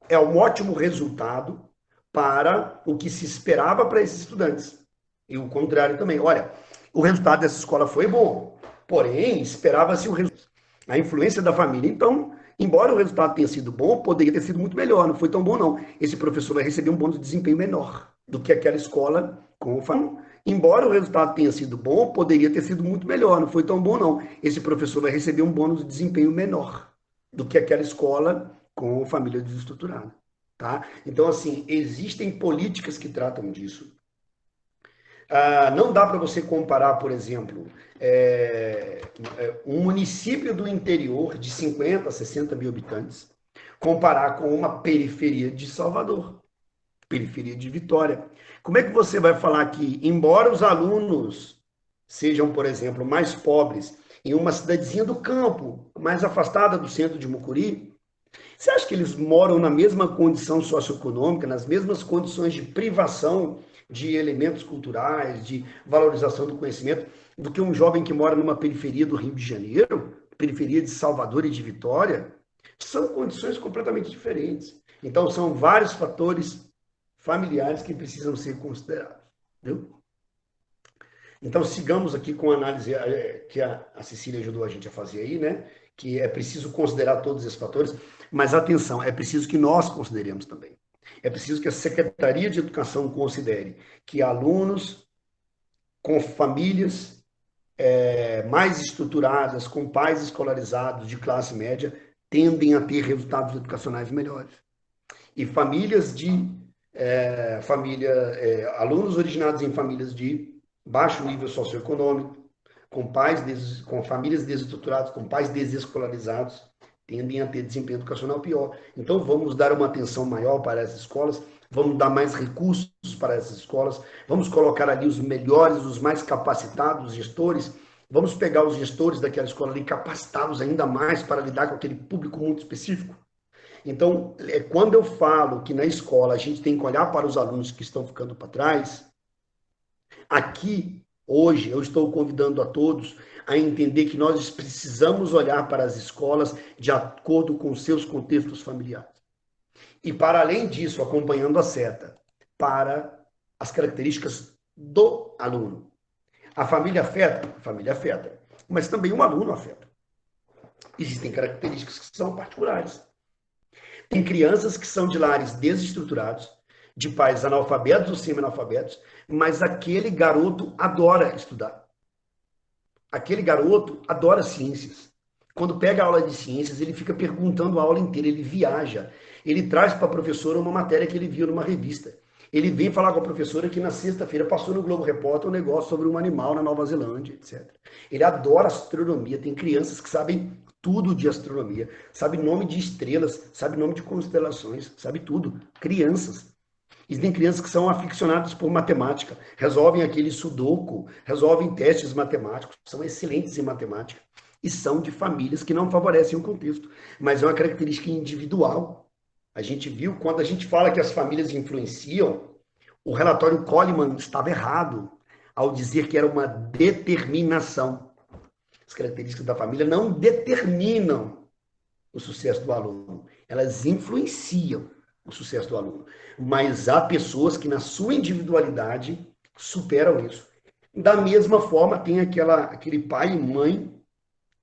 é um ótimo resultado para o que se esperava para esses estudantes. E o contrário também. Olha, o resultado dessa escola foi bom, porém, esperava-se a influência da família. Então, embora o resultado tenha sido bom, poderia ter sido muito melhor, não foi tão bom não. Esse professor vai receber um bônus de desempenho menor do que aquela escola com família. Embora o resultado tenha sido bom, poderia ter sido muito melhor, não foi tão bom não. Esse professor vai receber um bônus de desempenho menor do que aquela escola com família desestruturada, tá? Então, assim, existem políticas que tratam disso. Não dá para você comparar, por exemplo, um município do interior de 50, 60 mil habitantes, comparar com uma periferia de Salvador, periferia de Vitória. Como é que você vai falar que, embora os alunos sejam, por exemplo, mais pobres, em uma cidadezinha do campo, mais afastada do centro de Mucuri, você acha que eles moram na mesma condição socioeconômica, nas mesmas condições de privação de elementos culturais, de valorização do conhecimento, do que um jovem que mora numa periferia do Rio de Janeiro, periferia de Salvador e de Vitória? São condições completamente diferentes. Então, são vários fatores familiares que precisam ser considerados. Entendeu? Então, sigamos aqui com a análise que a Cecília ajudou a gente a fazer aí, né? Que é preciso considerar todos esses fatores, mas atenção, é preciso que nós consideremos também. É preciso que a Secretaria de Educação considere que alunos com famílias mais estruturadas, com pais escolarizados de classe média, tendem a ter resultados educacionais melhores. E famílias alunos originados em famílias de baixo nível socioeconômico, com famílias desestruturadas, com pais desescolarizados, tendem a ter desempenho educacional pior. Então, vamos dar uma atenção maior para essas escolas, vamos dar mais recursos para essas escolas, vamos colocar ali os melhores, os mais capacitados gestores, vamos pegar os gestores daquela escola e capacitá-los ainda mais para lidar com aquele público muito específico. Então, quando eu falo que na escola a gente tem que olhar para os alunos que estão ficando para trás, aqui, hoje, eu estou convidando a todos a entender que nós precisamos olhar para as escolas de acordo com seus contextos familiares. E, para além disso, acompanhando a seta, para as características do aluno. A família afeta? A família afeta. Mas também o aluno afeta. Existem características que são particulares. Tem crianças que são de lares desestruturados, de pais analfabetos ou semi-analfabetos, mas aquele garoto adora estudar. Aquele garoto adora ciências. Quando pega a aula de ciências, ele fica perguntando a aula inteira, ele viaja. Ele traz para a professora uma matéria que ele viu numa revista. Ele vem falar com a professora que na sexta-feira passou no Globo Repórter um negócio sobre um animal na Nova Zelândia, etc. Ele adora astronomia. Tem crianças que sabem tudo de astronomia, sabe nome de estrelas, sabe nome de constelações, sabe tudo. Crianças. Existem crianças que são aficionadas por matemática, resolvem aquele sudoku, resolvem testes matemáticos, são excelentes em matemática e são de famílias que não favorecem o contexto, mas é uma característica individual. A gente viu, quando a gente fala que as famílias influenciam, o relatório Coleman estava errado ao dizer que era uma determinação. As características da família não determinam o sucesso do aluno, elas influenciam o sucesso do aluno. Mas há pessoas que, na sua individualidade, superam isso. Da mesma forma, tem aquele pai e mãe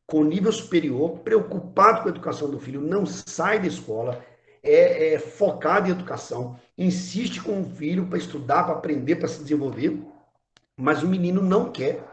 com nível superior, preocupado com a educação do filho, não sai da escola, é focado em educação, insiste com o filho para estudar, para aprender, para se desenvolver, mas o menino não quer,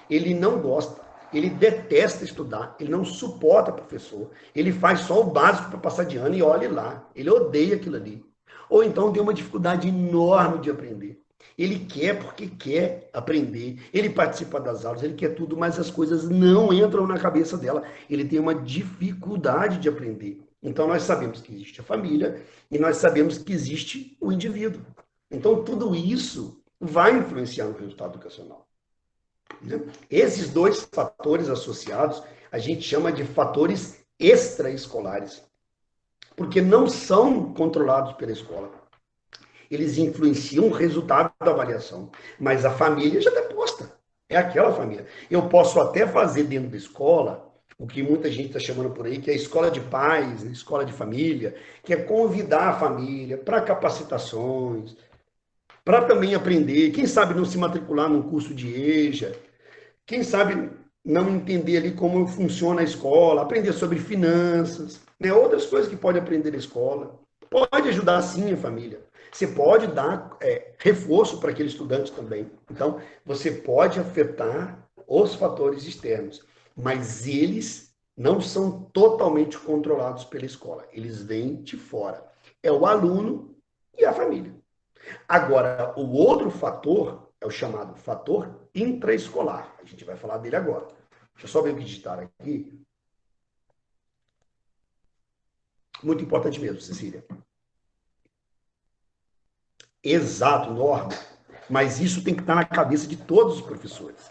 ele não gosta. Ele detesta estudar, ele não suporta professor, ele faz só o básico para passar de ano e olhe lá, ele odeia aquilo ali. Ou então tem uma dificuldade enorme de aprender. Ele quer porque quer aprender, ele participa das aulas, ele quer tudo, mas as coisas não entram na cabeça dela. Ele tem uma dificuldade de aprender. Então, nós sabemos que existe a família e nós sabemos que existe o indivíduo. Então, tudo isso vai influenciar no resultado educacional. Esses dois fatores associados, a gente chama de fatores extraescolares, porque não são controlados pela escola. Eles influenciam o resultado da avaliação, mas a família já está posta. É aquela família. Eu posso até fazer dentro da escola o que muita gente está chamando por aí, que é a escola de pais, escola de família, que é convidar a família para capacitações, para também aprender, quem sabe não se matricular num curso de EJA, quem sabe não entender ali como funciona a escola, aprender sobre finanças, né? Outras coisas que pode aprender na escola. Pode ajudar sim a família. Você pode dar reforço para aquele estudante também. Então, você pode afetar os fatores externos, mas eles não são totalmente controlados pela escola. Eles vêm de fora. É o aluno e a família. Agora, o outro fator é o chamado fator intraescolar. A gente vai falar dele agora. Deixa eu só ver o que digitaram aqui. Muito importante mesmo, Cecília. Exato, Norma. Mas isso tem que estar na cabeça de todos os professores.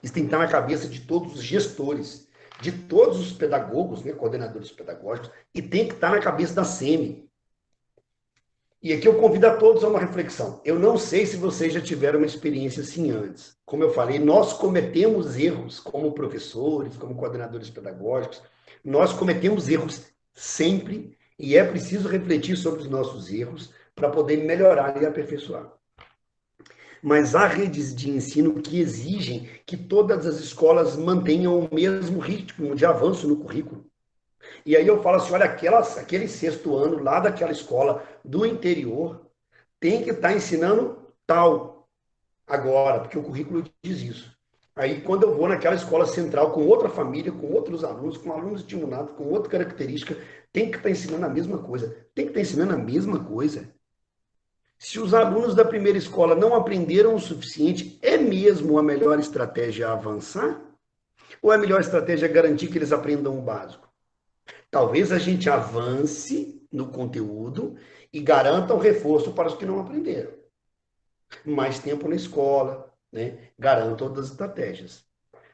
Isso tem que estar na cabeça de todos os gestores, de todos os pedagogos, né, coordenadores pedagógicos, e tem que estar na cabeça da SEMI. E aqui eu convido a todos a uma reflexão. Eu não sei se vocês já tiveram uma experiência assim antes. Como eu falei, nós cometemos erros como professores, como coordenadores pedagógicos. Nós cometemos erros sempre e é preciso refletir sobre os nossos erros para poder melhorar e aperfeiçoar. Mas há redes de ensino que exigem que todas as escolas mantenham o mesmo ritmo de avanço no currículo. E aí eu falo assim, olha, aquele sexto ano lá daquela escola do interior tem que estar ensinando tal agora, porque o currículo diz isso. Aí quando eu vou naquela escola central com outra família, com outros alunos, com alunos estimulados, com outra característica, tem que estar ensinando a mesma coisa. Tem que estar ensinando a mesma coisa. Se os alunos da primeira escola não aprenderam o suficiente, é mesmo a melhor estratégia avançar? Ou é a melhor estratégia garantir que eles aprendam o básico? Talvez a gente avance no conteúdo e garanta um reforço para os que não aprenderam. Mais tempo na escola, né? Garanta outras estratégias.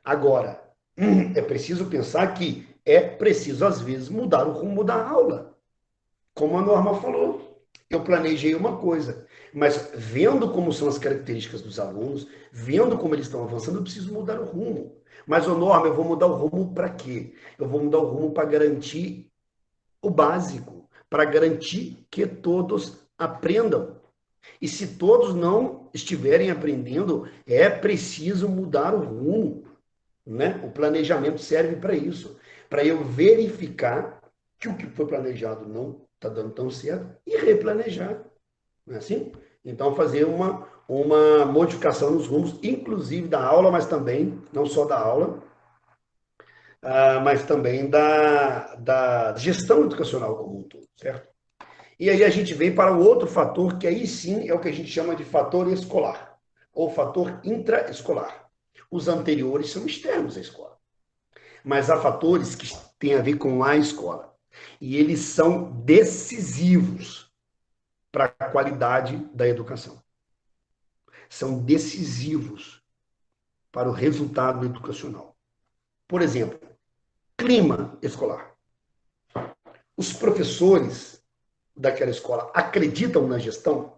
Agora, é preciso pensar que é preciso, às vezes, mudar o rumo da aula. Como a Norma falou, eu planejei uma coisa, mas vendo como são as características dos alunos, vendo como eles estão avançando, eu preciso mudar o rumo. Mas, Norma, eu vou mudar o rumo para quê? Eu vou mudar o rumo para garantir o básico, para garantir que todos aprendam. E se todos não estiverem aprendendo, é preciso mudar o rumo, né? O planejamento serve para isso, para eu verificar que o que foi planejado não está dando tão certo e replanejar, não é assim? Então, fazer uma modificação nos rumos, inclusive da aula, mas também, não só da aula, mas também da gestão educacional como um todo, certo? E aí a gente vem para o outro fator, que aí sim é o que a gente chama de fator escolar, ou fator intraescolar. Os anteriores são externos à escola, mas há fatores que têm a ver com a escola. E eles são decisivos para a qualidade da educação. São decisivos para o resultado educacional. Por exemplo, clima escolar. Os professores daquela escola acreditam na gestão,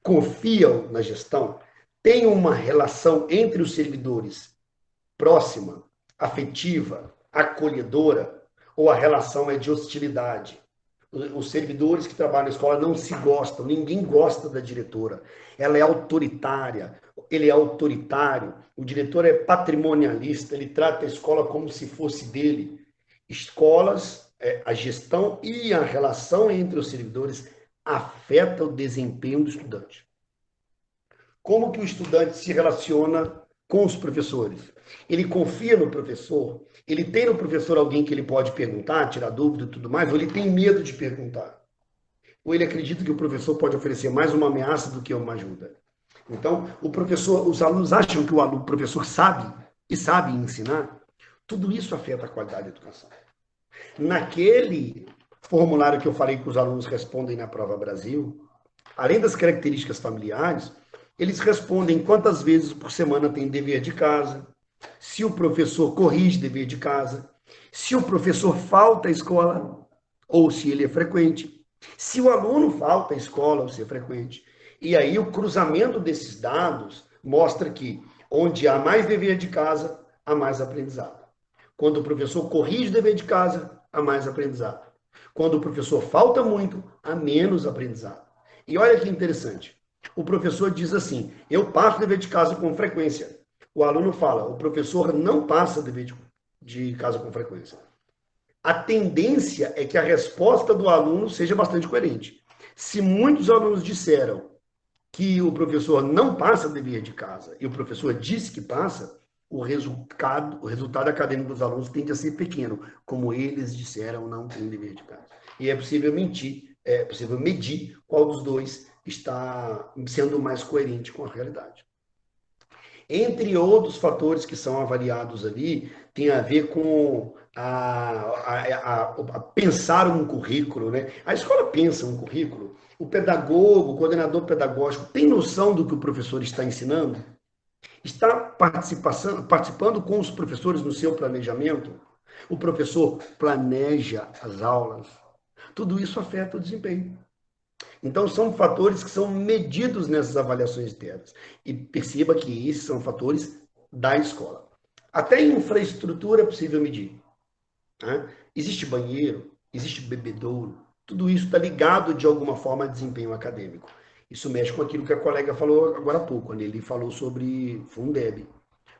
confiam na gestão, têm uma relação entre os servidores próxima, afetiva, acolhedora, ou a relação é de hostilidade? Os servidores que trabalham na escola não se gostam, ninguém gosta da diretora. Ela é autoritária, ele é autoritário, o diretor é patrimonialista, ele trata a escola como se fosse dele. Escolas, a gestão e a relação entre os servidores afeta o desempenho do estudante. Como que o estudante se relaciona com os professores? Ele confia no professor? Ele tem no professor alguém que ele pode perguntar, tirar dúvida e tudo mais? Ou ele tem medo de perguntar? Ou ele acredita que o professor pode oferecer mais uma ameaça do que uma ajuda? Então, os alunos acham que o professor sabe e sabe ensinar? Tudo isso afeta a qualidade da educação. Naquele formulário que eu falei que os alunos respondem na Prova Brasil, além das características familiares, eles respondem quantas vezes por semana tem dever de casa, se o professor corrige dever de casa, se o professor falta à escola, ou se ele é frequente, se o aluno falta à escola, ou se é frequente. E aí o cruzamento desses dados mostra que onde há mais dever de casa, há mais aprendizado. Quando o professor corrige o dever de casa, há mais aprendizado. Quando o professor falta muito, há menos aprendizado. E olha que interessante. O professor diz assim: eu passo dever de casa com frequência. O aluno fala: o professor não passa dever de casa com frequência. A tendência é que a resposta do aluno seja bastante coerente. Se muitos alunos disseram que o professor não passa dever de casa e o professor disse que passa, o resultado acadêmico dos alunos tende a ser pequeno. Como eles disseram, não tem dever de casa. E é possível medir qual dos dois está sendo mais coerente com a realidade. Entre outros fatores que são avaliados ali, tem a ver com a pensar um currículo, né? A escola pensa um currículo, o pedagogo, o coordenador pedagógico tem noção do que o professor está ensinando? Está participando com os professores no seu planejamento? O professor planeja as aulas? Tudo isso afeta o desempenho. Então, são fatores que são medidos nessas avaliações internas. E perceba que esses são fatores da escola. Até infraestrutura é possível medir. Né? Existe banheiro, existe bebedouro, tudo isso está ligado de alguma forma a desempenho acadêmico. Isso mexe com aquilo que a colega falou agora há pouco, quando ele falou sobre Fundeb.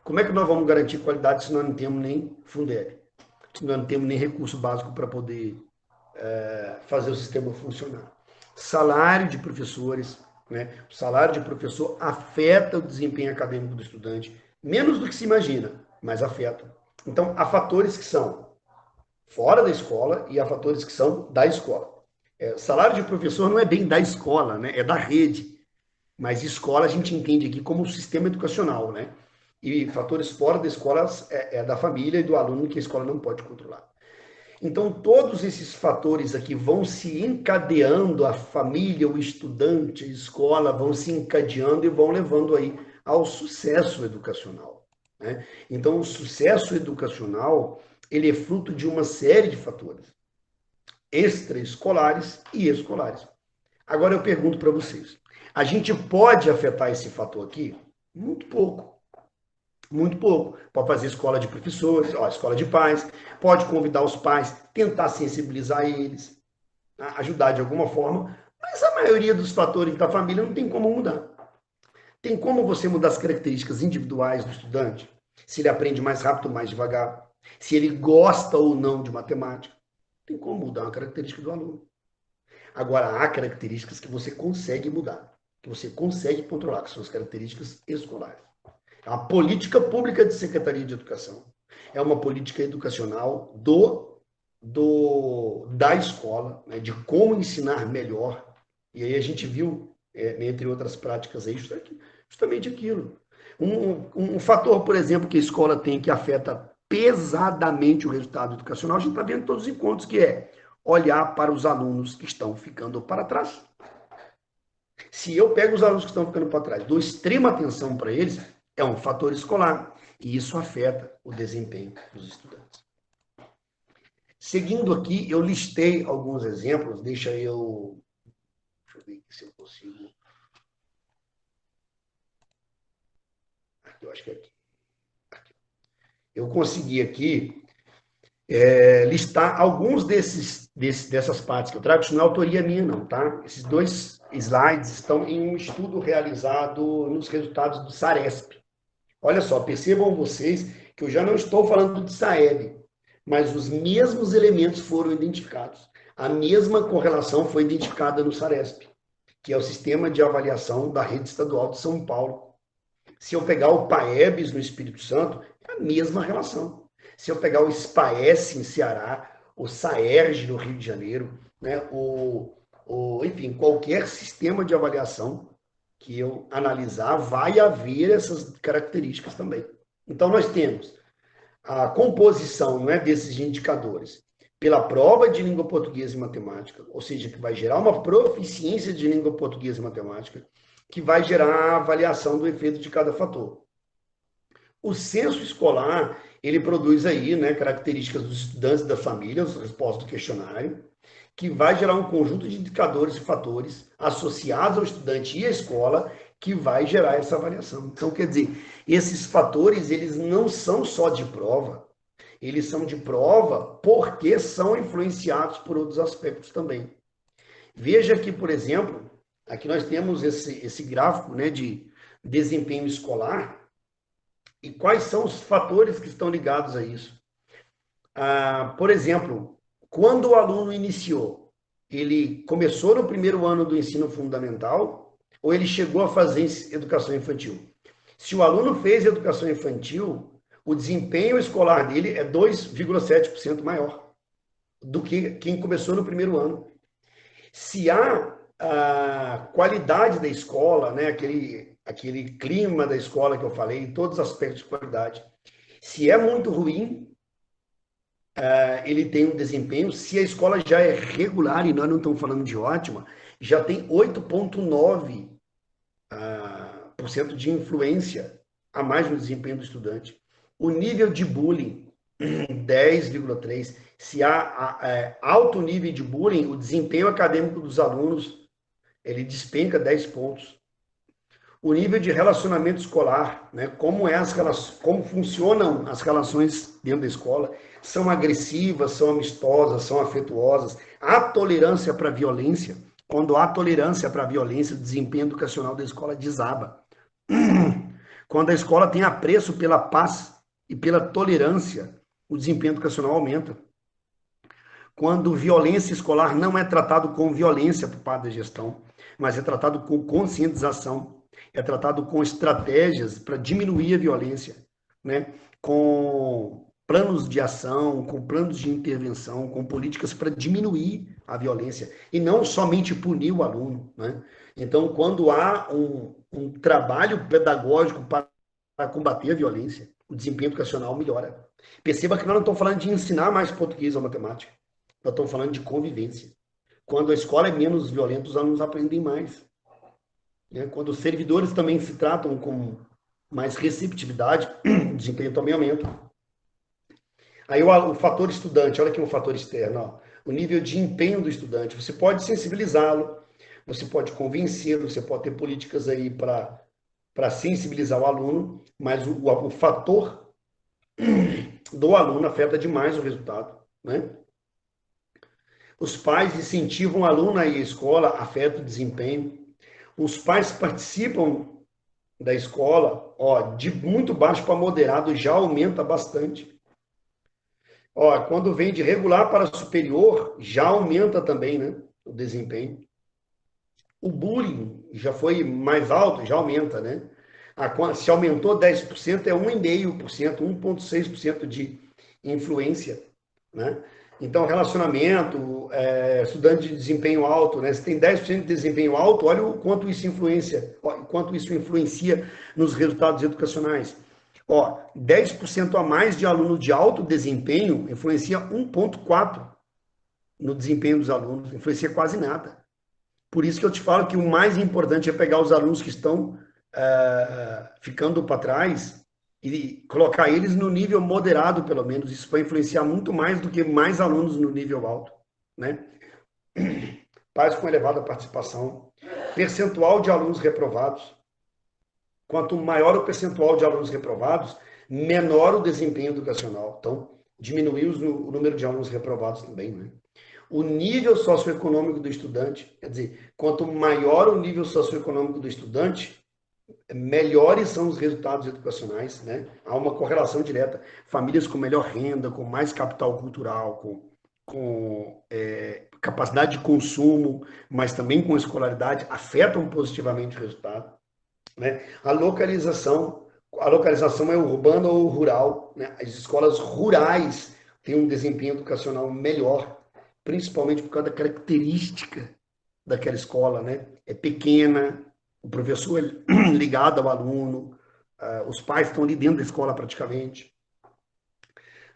Como é que nós vamos garantir qualidade se nós não temos nem Fundeb? Se nós não temos nem recurso básico para poder fazer o sistema funcionar? Salário de professores, né? O salário de professor afeta o desempenho acadêmico do estudante, menos do que se imagina, mas afeta. Então, há fatores que são fora da escola e há fatores que são da escola. Salário de professor não é bem da escola, né? É da rede. Mas escola a gente entende aqui como um sistema educacional, né? E fatores fora da escola é da família e do aluno que a escola não pode controlar. Então, todos esses fatores aqui vão se encadeando, a família, o estudante, a escola, vão se encadeando e vão levando aí ao sucesso educacional. Né? Então, o sucesso educacional, ele é fruto de uma série de fatores, extraescolares e escolares. Agora eu pergunto para vocês, a gente pode afetar esse fator aqui? Muito pouco. Muito pouco. Pode fazer escola de professores, escola de pais, pode convidar os pais, tentar sensibilizar eles, ajudar de alguma forma, mas a maioria dos fatores da família não tem como mudar. Tem como você mudar as características individuais do estudante? Se ele aprende mais rápido ou mais devagar? Se ele gosta ou não de matemática? Tem como mudar uma característica do aluno. Agora, há características que você consegue mudar, que você consegue controlar, que são as características escolares. A política pública de Secretaria de Educação é uma política educacional da escola, né, de como ensinar melhor. E aí a gente viu, entre outras práticas, aí, justamente aquilo. Um fator, por exemplo, que a escola tem que afeta pesadamente o resultado educacional, a gente está vendo em todos os encontros, que é olhar para os alunos que estão ficando para trás. Se eu pego os alunos que estão ficando para trás, dou extrema atenção para eles, é um fator escolar, e isso afeta o desempenho dos estudantes. Seguindo aqui, eu listei alguns exemplos, deixa eu ver se eu consigo. Aqui, eu acho que é aqui. Eu consegui aqui listar alguns dessas partes que eu trago, isso não é autoria minha não, tá? Esses 2 slides estão em um estudo realizado nos resultados do SARESP. Olha só, percebam vocês que eu já não estou falando de SAEB, mas os mesmos elementos foram identificados. A mesma correlação foi identificada no SARESP, que é o Sistema de Avaliação da Rede Estadual de São Paulo. Se eu pegar o PAEBS no Espírito Santo, é a mesma relação. Se eu pegar o SPAES em Ceará, o SAERJ no Rio de Janeiro, né, enfim, qualquer sistema de avaliação que eu analisar, vai haver essas características também. Então, nós temos a composição, não é, desses indicadores. pela prova de língua portuguesa e matemática, ou seja, que vai gerar uma proficiência de língua portuguesa e matemática, que vai gerar a avaliação do efeito de cada fator. O censo escolar, ele produz aí, né, características dos estudantes e da família, as respostas do questionário, que vai gerar um conjunto de indicadores e fatores associados ao estudante e à escola, que vai gerar essa avaliação. Então, quer dizer, esses fatores, eles não são só de prova, eles são de prova porque são influenciados por outros aspectos também. Veja aqui, por exemplo, aqui nós temos esse gráfico, né, de desempenho escolar, e quais são os fatores que estão ligados a isso. Por exemplo, quando o aluno iniciou, ele começou no primeiro ano do ensino fundamental ou ele chegou a fazer educação infantil? Se o aluno fez educação infantil, o desempenho escolar dele é 2,7% maior do que quem começou no primeiro ano. Se a qualidade da escola, né, aquele clima da escola que eu falei, todos os aspectos de qualidade, se é muito ruim, ele tem um desempenho, se a escola já é regular, e nós não estamos falando de ótima, já tem 8,9% de influência a mais no desempenho do estudante. O nível de bullying, 10,3%. Se há alto nível de bullying, o desempenho acadêmico dos alunos, ele despenca 10 pontos. O nível de relacionamento escolar, né? Como funcionam as relações dentro da escola, são agressivas, são amistosas, são afetuosas. Há tolerância para a violência. Quando há tolerância para a violência, o desempenho educacional da escola desaba. Quando a escola tem apreço pela paz e pela tolerância, o desempenho educacional aumenta. Quando violência escolar não é tratado com violência por parte da gestão, mas é tratado com conscientização, é tratado com estratégias para diminuir a violência, né? Com planos de ação, com planos de intervenção, com políticas para diminuir a violência e não somente punir o aluno, né? Então, quando há um trabalho pedagógico para combater a violência, o desempenho educacional melhora. Perceba que nós não estamos falando de ensinar mais português ou matemática, nós estamos falando de convivência. Quando a escola é menos violenta, os alunos aprendem mais. Quando os servidores também se tratam com mais receptividade, o desempenho também aumenta. Aí o fator estudante, olha aqui um fator externo, ó, o nível de empenho do estudante. Você pode sensibilizá-lo, você pode convencê-lo, você pode ter políticas aí para sensibilizar o aluno, mas o fator do aluno afeta demais o resultado, né? Os pais incentivam o aluno a ir à escola, afeta o desempenho. Os pais participam da escola, ó, de muito baixo para moderado já aumenta bastante. Ó, quando vem de regular para superior, já aumenta também, né, o desempenho. O bullying já foi mais alto, já aumenta, né? Se aumentou 10%, é 1,5%, 1,6% de influência, né? Então, relacionamento, estudante de desempenho alto, né? Se tem 10% de desempenho alto, olha o quanto isso influencia nos resultados educacionais. Ó, 10% a mais de alunos de alto desempenho influencia 1,4% no desempenho dos alunos, influencia quase nada. Por isso que eu te falo que o mais importante é pegar os alunos que estão ficando para trás e colocar eles no nível moderado, pelo menos. Isso vai influenciar muito mais do que mais alunos no nível alto, né? Pais com elevada participação, percentual de alunos reprovados. Quanto maior o percentual de alunos reprovados, menor o desempenho educacional. Então, diminuiu o número de alunos reprovados também, né? O nível socioeconômico do estudante, quer dizer, quanto maior o nível socioeconômico do estudante, melhores são os resultados educacionais, né? Há uma correlação direta. Famílias com melhor renda, com mais capital cultural, com capacidade de consumo, mas também com escolaridade, afetam positivamente o resultado, né? A localização é urbana ou rural, né? As escolas rurais têm um desempenho educacional melhor, principalmente por causa da característica daquela escola, né? É pequena, o professor é ligado ao aluno, os pais estão ali dentro da escola praticamente.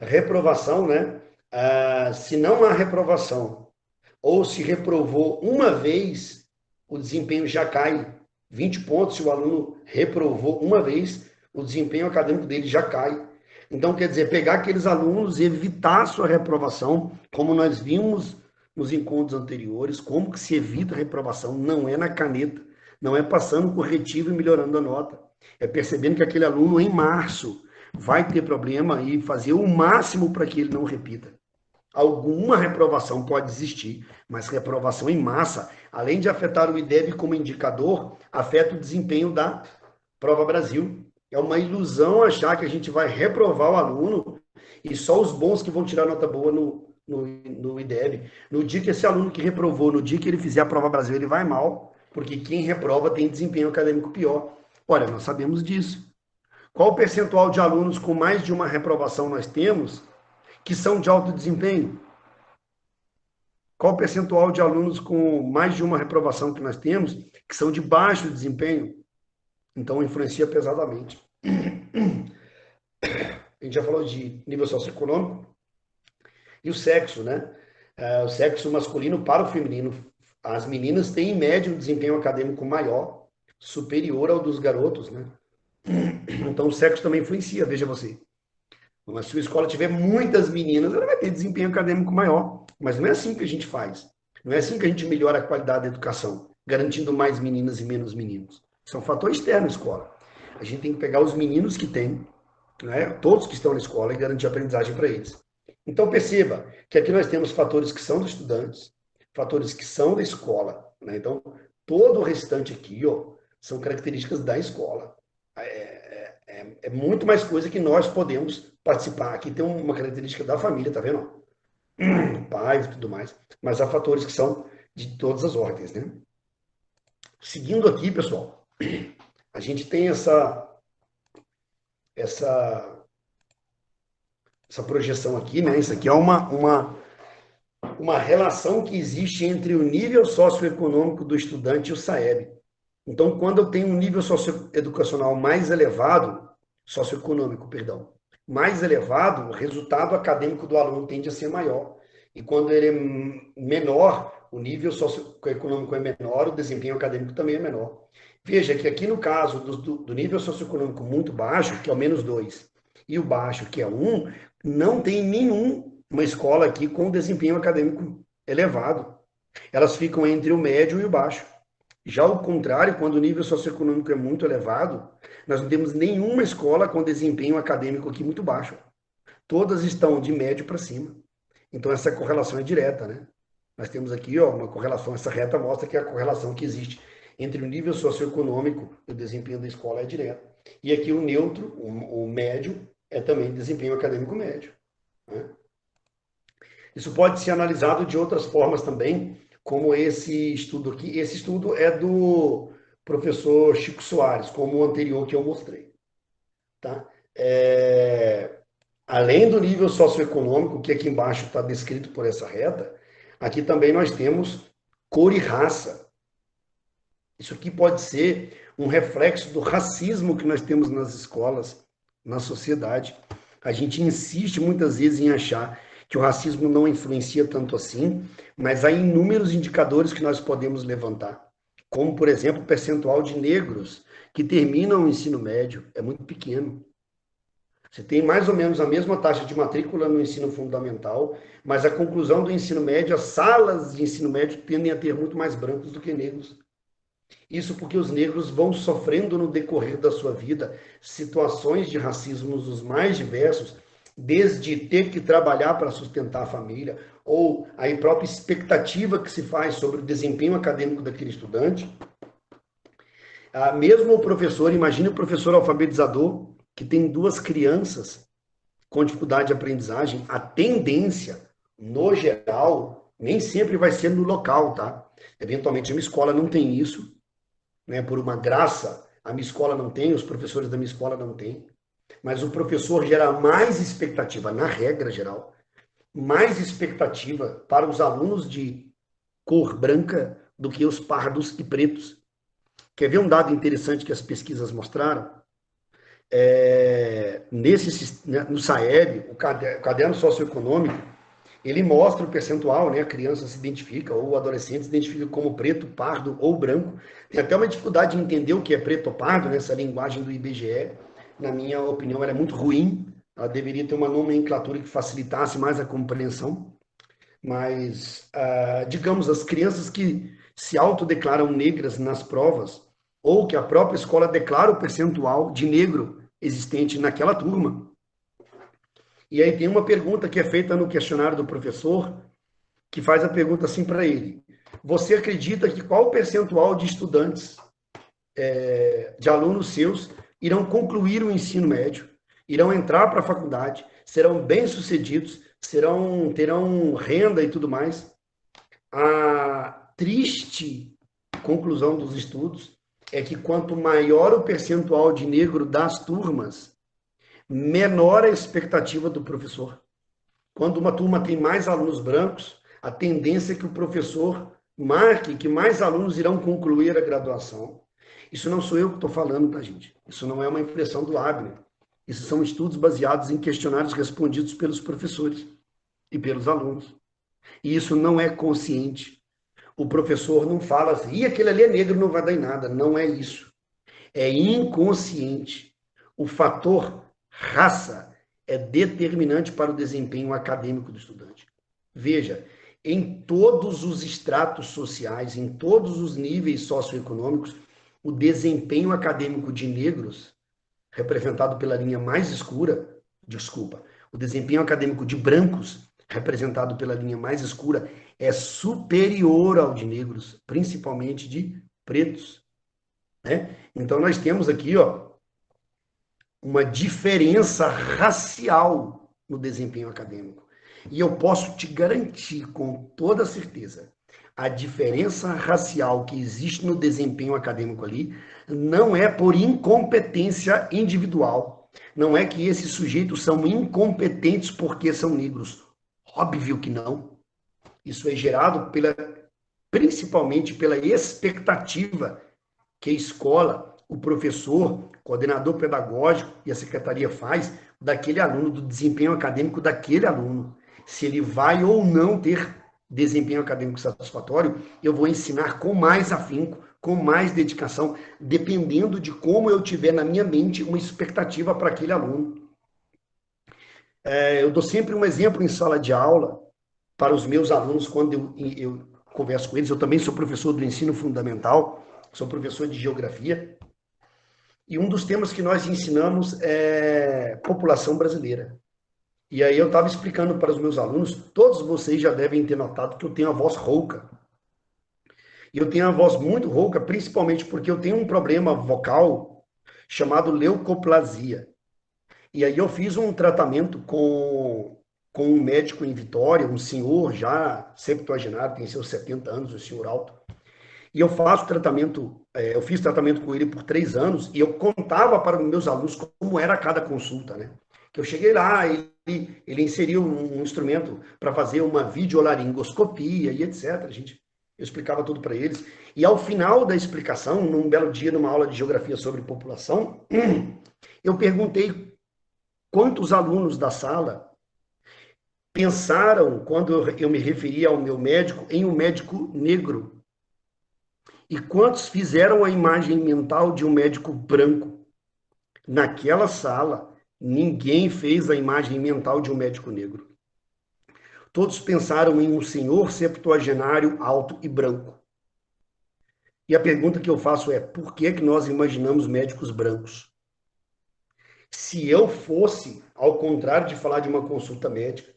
A reprovação, né? Se não há reprovação, ou se reprovou uma vez, o desempenho já cai 20 pontos. Se o aluno reprovou uma vez, o desempenho acadêmico dele já cai. Então, quer dizer, pegar aqueles alunos e evitar a sua reprovação, como nós vimos nos encontros anteriores, como que se evita a reprovação, não é na caneta, não é passando corretivo e melhorando a nota, é percebendo que aquele aluno em março vai ter problema e fazer o máximo para que ele não repita. Alguma reprovação pode existir, mas reprovação em massa, além de afetar o IDEB como indicador, afeta o desempenho da Prova Brasil. É uma ilusão achar que a gente vai reprovar o aluno e só os bons que vão tirar nota boa no IDEB. No dia que esse aluno que reprovou, no dia que ele fizer a Prova Brasil, ele vai mal, porque quem reprova tem desempenho acadêmico pior. Olha, nós sabemos disso. Qual o percentual de alunos com mais de uma reprovação nós temos que são de alto desempenho? Qual o percentual de alunos com mais de uma reprovação que nós temos que são de baixo desempenho? Então, influencia pesadamente. A gente já falou de nível socioeconômico e o sexo, né? O sexo masculino para o feminino. As meninas têm, em média, um desempenho acadêmico maior, superior ao dos garotos, né? Então, o sexo também influencia, veja você. Mas se a escola tiver muitas meninas, ela vai ter desempenho acadêmico maior. Mas não é assim que a gente faz. Não é assim que a gente melhora a qualidade da educação, garantindo mais meninas e menos meninos. Isso é um fator externo à escola. A gente tem que pegar os meninos que tem, né, todos que estão na escola, e garantir a aprendizagem para eles. Então, perceba que aqui nós temos fatores que são dos estudantes, fatores que são da escola, né? Então, todo o restante aqui, ó, são características da escola. É muito mais coisa que nós podemos participar. Aqui tem uma característica da família, tá vendo? Pais e tudo mais. Mas há fatores que são de todas as ordens, né? Seguindo aqui, pessoal, a gente tem essa projeção aqui, né? Isso aqui é uma relação que existe entre o nível socioeconômico do estudante e o SAEB. Então, quando eu tenho um nível socioeducacional mais elevado, socioeconômico, perdão, mais elevado, o resultado acadêmico do aluno tende a ser maior. E quando ele é menor, o nível socioeconômico é menor, o desempenho acadêmico também é menor. Veja que aqui no caso do nível socioeconômico muito baixo, que é o -2, e o baixo, que é 1, não tem nenhuma escola aqui com desempenho acadêmico elevado. Elas ficam entre o médio e o baixo. Já ao contrário, quando o nível socioeconômico é muito elevado, nós não temos nenhuma escola com desempenho acadêmico aqui muito baixo. Todas estão de médio para cima. Então, essa correlação é direta, né? Nós temos aqui, ó, uma correlação, essa reta mostra que a correlação que existe entre o nível socioeconômico e o desempenho da escola é direta. E aqui o neutro, o médio, é também desempenho acadêmico médio, né? Isso pode ser analisado de outras formas também, como esse estudo aqui. Esse estudo é do professor Chico Soares, como o anterior que eu mostrei. Tá? Além do nível socioeconômico, que aqui embaixo está descrito por essa reta, aqui também nós temos cor e raça. Isso aqui pode ser um reflexo do racismo que nós temos nas escolas, na sociedade. A gente insiste muitas vezes em achar que o racismo não influencia tanto assim, mas há inúmeros indicadores que nós podemos levantar, como, por exemplo, o percentual de negros que terminam o ensino médio é muito pequeno. Você tem mais ou menos a mesma taxa de matrícula no ensino fundamental, mas a conclusão do ensino médio, as salas de ensino médio tendem a ter muito mais brancos do que negros. Isso porque os negros vão sofrendo no decorrer da sua vida situações de racismo os mais diversos, desde ter que trabalhar para sustentar a família, ou a própria expectativa que se faz sobre o desempenho acadêmico daquele estudante. Mesmo o professor, imagine o professor alfabetizador, que tem 2 crianças com dificuldade de aprendizagem, a tendência, no geral, nem sempre vai ser no local, tá? Eventualmente, a minha escola não tem isso, né? Por uma graça, a minha escola não tem, os professores da minha escola não têm. Mas o professor gera mais expectativa, na regra geral, mais expectativa para os alunos de cor branca do que os pardos e pretos. Quer ver um dado interessante que as pesquisas mostraram? No SAEB, o caderno socioeconômico, Ele mostra o percentual, né? A criança se identifica, ou o adolescente se identifica como preto, pardo ou branco. Tem até uma dificuldade de entender o que é preto ou pardo, nessa linguagem do IBGE. Na minha opinião, ela é muito ruim. Ela deveria ter uma nomenclatura que facilitasse mais a compreensão. Mas, digamos, as crianças que se autodeclaram negras nas provas, ou que a própria escola declara o percentual de negro existente naquela turma. E aí tem uma pergunta que é feita no questionário do professor, que faz a pergunta assim para ele: você acredita que qual o percentual de estudantes, de alunos seus, irão concluir o ensino médio, irão entrar para a faculdade, serão bem-sucedidos, terão renda e tudo mais? A triste conclusão dos estudos é que quanto maior o percentual de negro das turmas, menor a expectativa do professor. Quando uma turma tem mais alunos brancos, a tendência é que o professor marque que mais alunos irão concluir a graduação. Isso não sou eu que estou falando, tá, gente? Isso não é uma impressão do Abner. Isso são estudos baseados em questionários respondidos pelos professores e pelos alunos. E isso não é consciente. O professor não fala assim, e aquele ali é negro, não vai dar em nada. Não é isso. É inconsciente. O fator raça é determinante para o desempenho acadêmico do estudante. Veja, em todos os estratos sociais, em todos os níveis socioeconômicos, o desempenho acadêmico de negros, representado pela linha mais escura, o desempenho acadêmico de brancos, representado pela linha mais escura, é superior ao de negros, principalmente de pretos. Né? Então, nós temos aqui uma diferença racial no desempenho acadêmico. E eu posso te garantir com toda certeza, a diferença racial que existe no desempenho acadêmico ali não é por incompetência individual. Não é que esses sujeitos são incompetentes porque são negros. Óbvio que não. Isso é gerado principalmente pela expectativa que a escola, o professor, o coordenador pedagógico e a secretaria faz daquele aluno, do desempenho acadêmico daquele aluno. Se ele vai ou não ter desempenho acadêmico satisfatório, eu vou ensinar com mais afinco, com mais dedicação, dependendo de como eu tiver na minha mente uma expectativa para aquele aluno. Eu dou sempre um exemplo em sala de aula para os meus alunos quando eu converso com eles. Eu também sou professor do ensino fundamental, sou professor de geografia, e um dos temas que nós ensinamos é população brasileira. E aí eu estava explicando para os meus alunos, todos vocês já devem ter notado que eu tenho a voz rouca. E eu tenho a voz muito rouca, principalmente porque eu tenho um problema vocal chamado leucoplasia. E aí eu fiz um tratamento com um médico em Vitória, um senhor já septuagenário, tem seus 70 anos, um senhor alto. E eu fiz tratamento com ele por 3 anos, e eu contava para os meus alunos como era cada consulta, né? Que eu cheguei lá, ele inseriu um instrumento para fazer uma videolaringoscopia e etc. Eu explicava tudo para eles. E ao final da explicação, num belo dia, numa aula de geografia sobre população, eu perguntei quantos alunos da sala pensaram, quando eu me referia ao meu médico, em um médico negro. E quantos fizeram a imagem mental de um médico branco? Naquela sala, ninguém fez a imagem mental de um médico negro. Todos pensaram em um senhor septuagenário, alto e branco. E a pergunta que eu faço é, por que nós imaginamos médicos brancos? Se eu fosse, ao contrário de falar de uma consulta médica,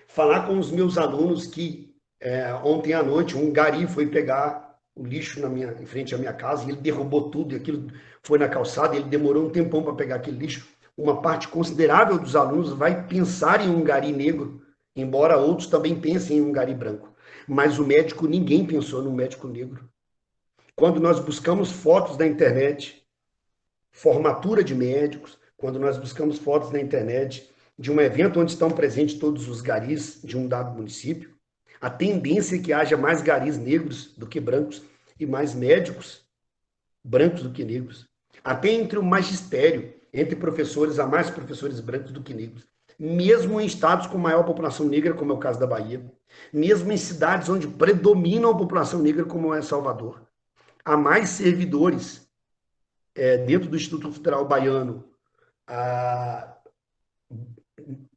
falar com os meus alunos que ontem à noite um gari foi pegar o lixo em frente à minha casa, e ele derrubou tudo, e aquilo foi na calçada, e ele demorou um tempão para pegar aquele lixo. Uma parte considerável dos alunos vai pensar em um gari negro, embora outros também pensem em um gari branco. Mas o médico, ninguém pensou no médico negro. Quando nós buscamos fotos na internet, formatura de médicos, quando nós buscamos fotos na internet de um evento onde estão presentes todos os garis de um dado município, a tendência é que haja mais garis negros do que brancos e mais médicos brancos do que negros. Até entre o magistério, entre professores, há mais professores brancos do que negros. mesmo em estados com maior população negra, como é o caso da Bahia, mesmo em cidades onde predomina a população negra, como é Salvador. Há mais servidores dentro do Instituto Federal Baiano,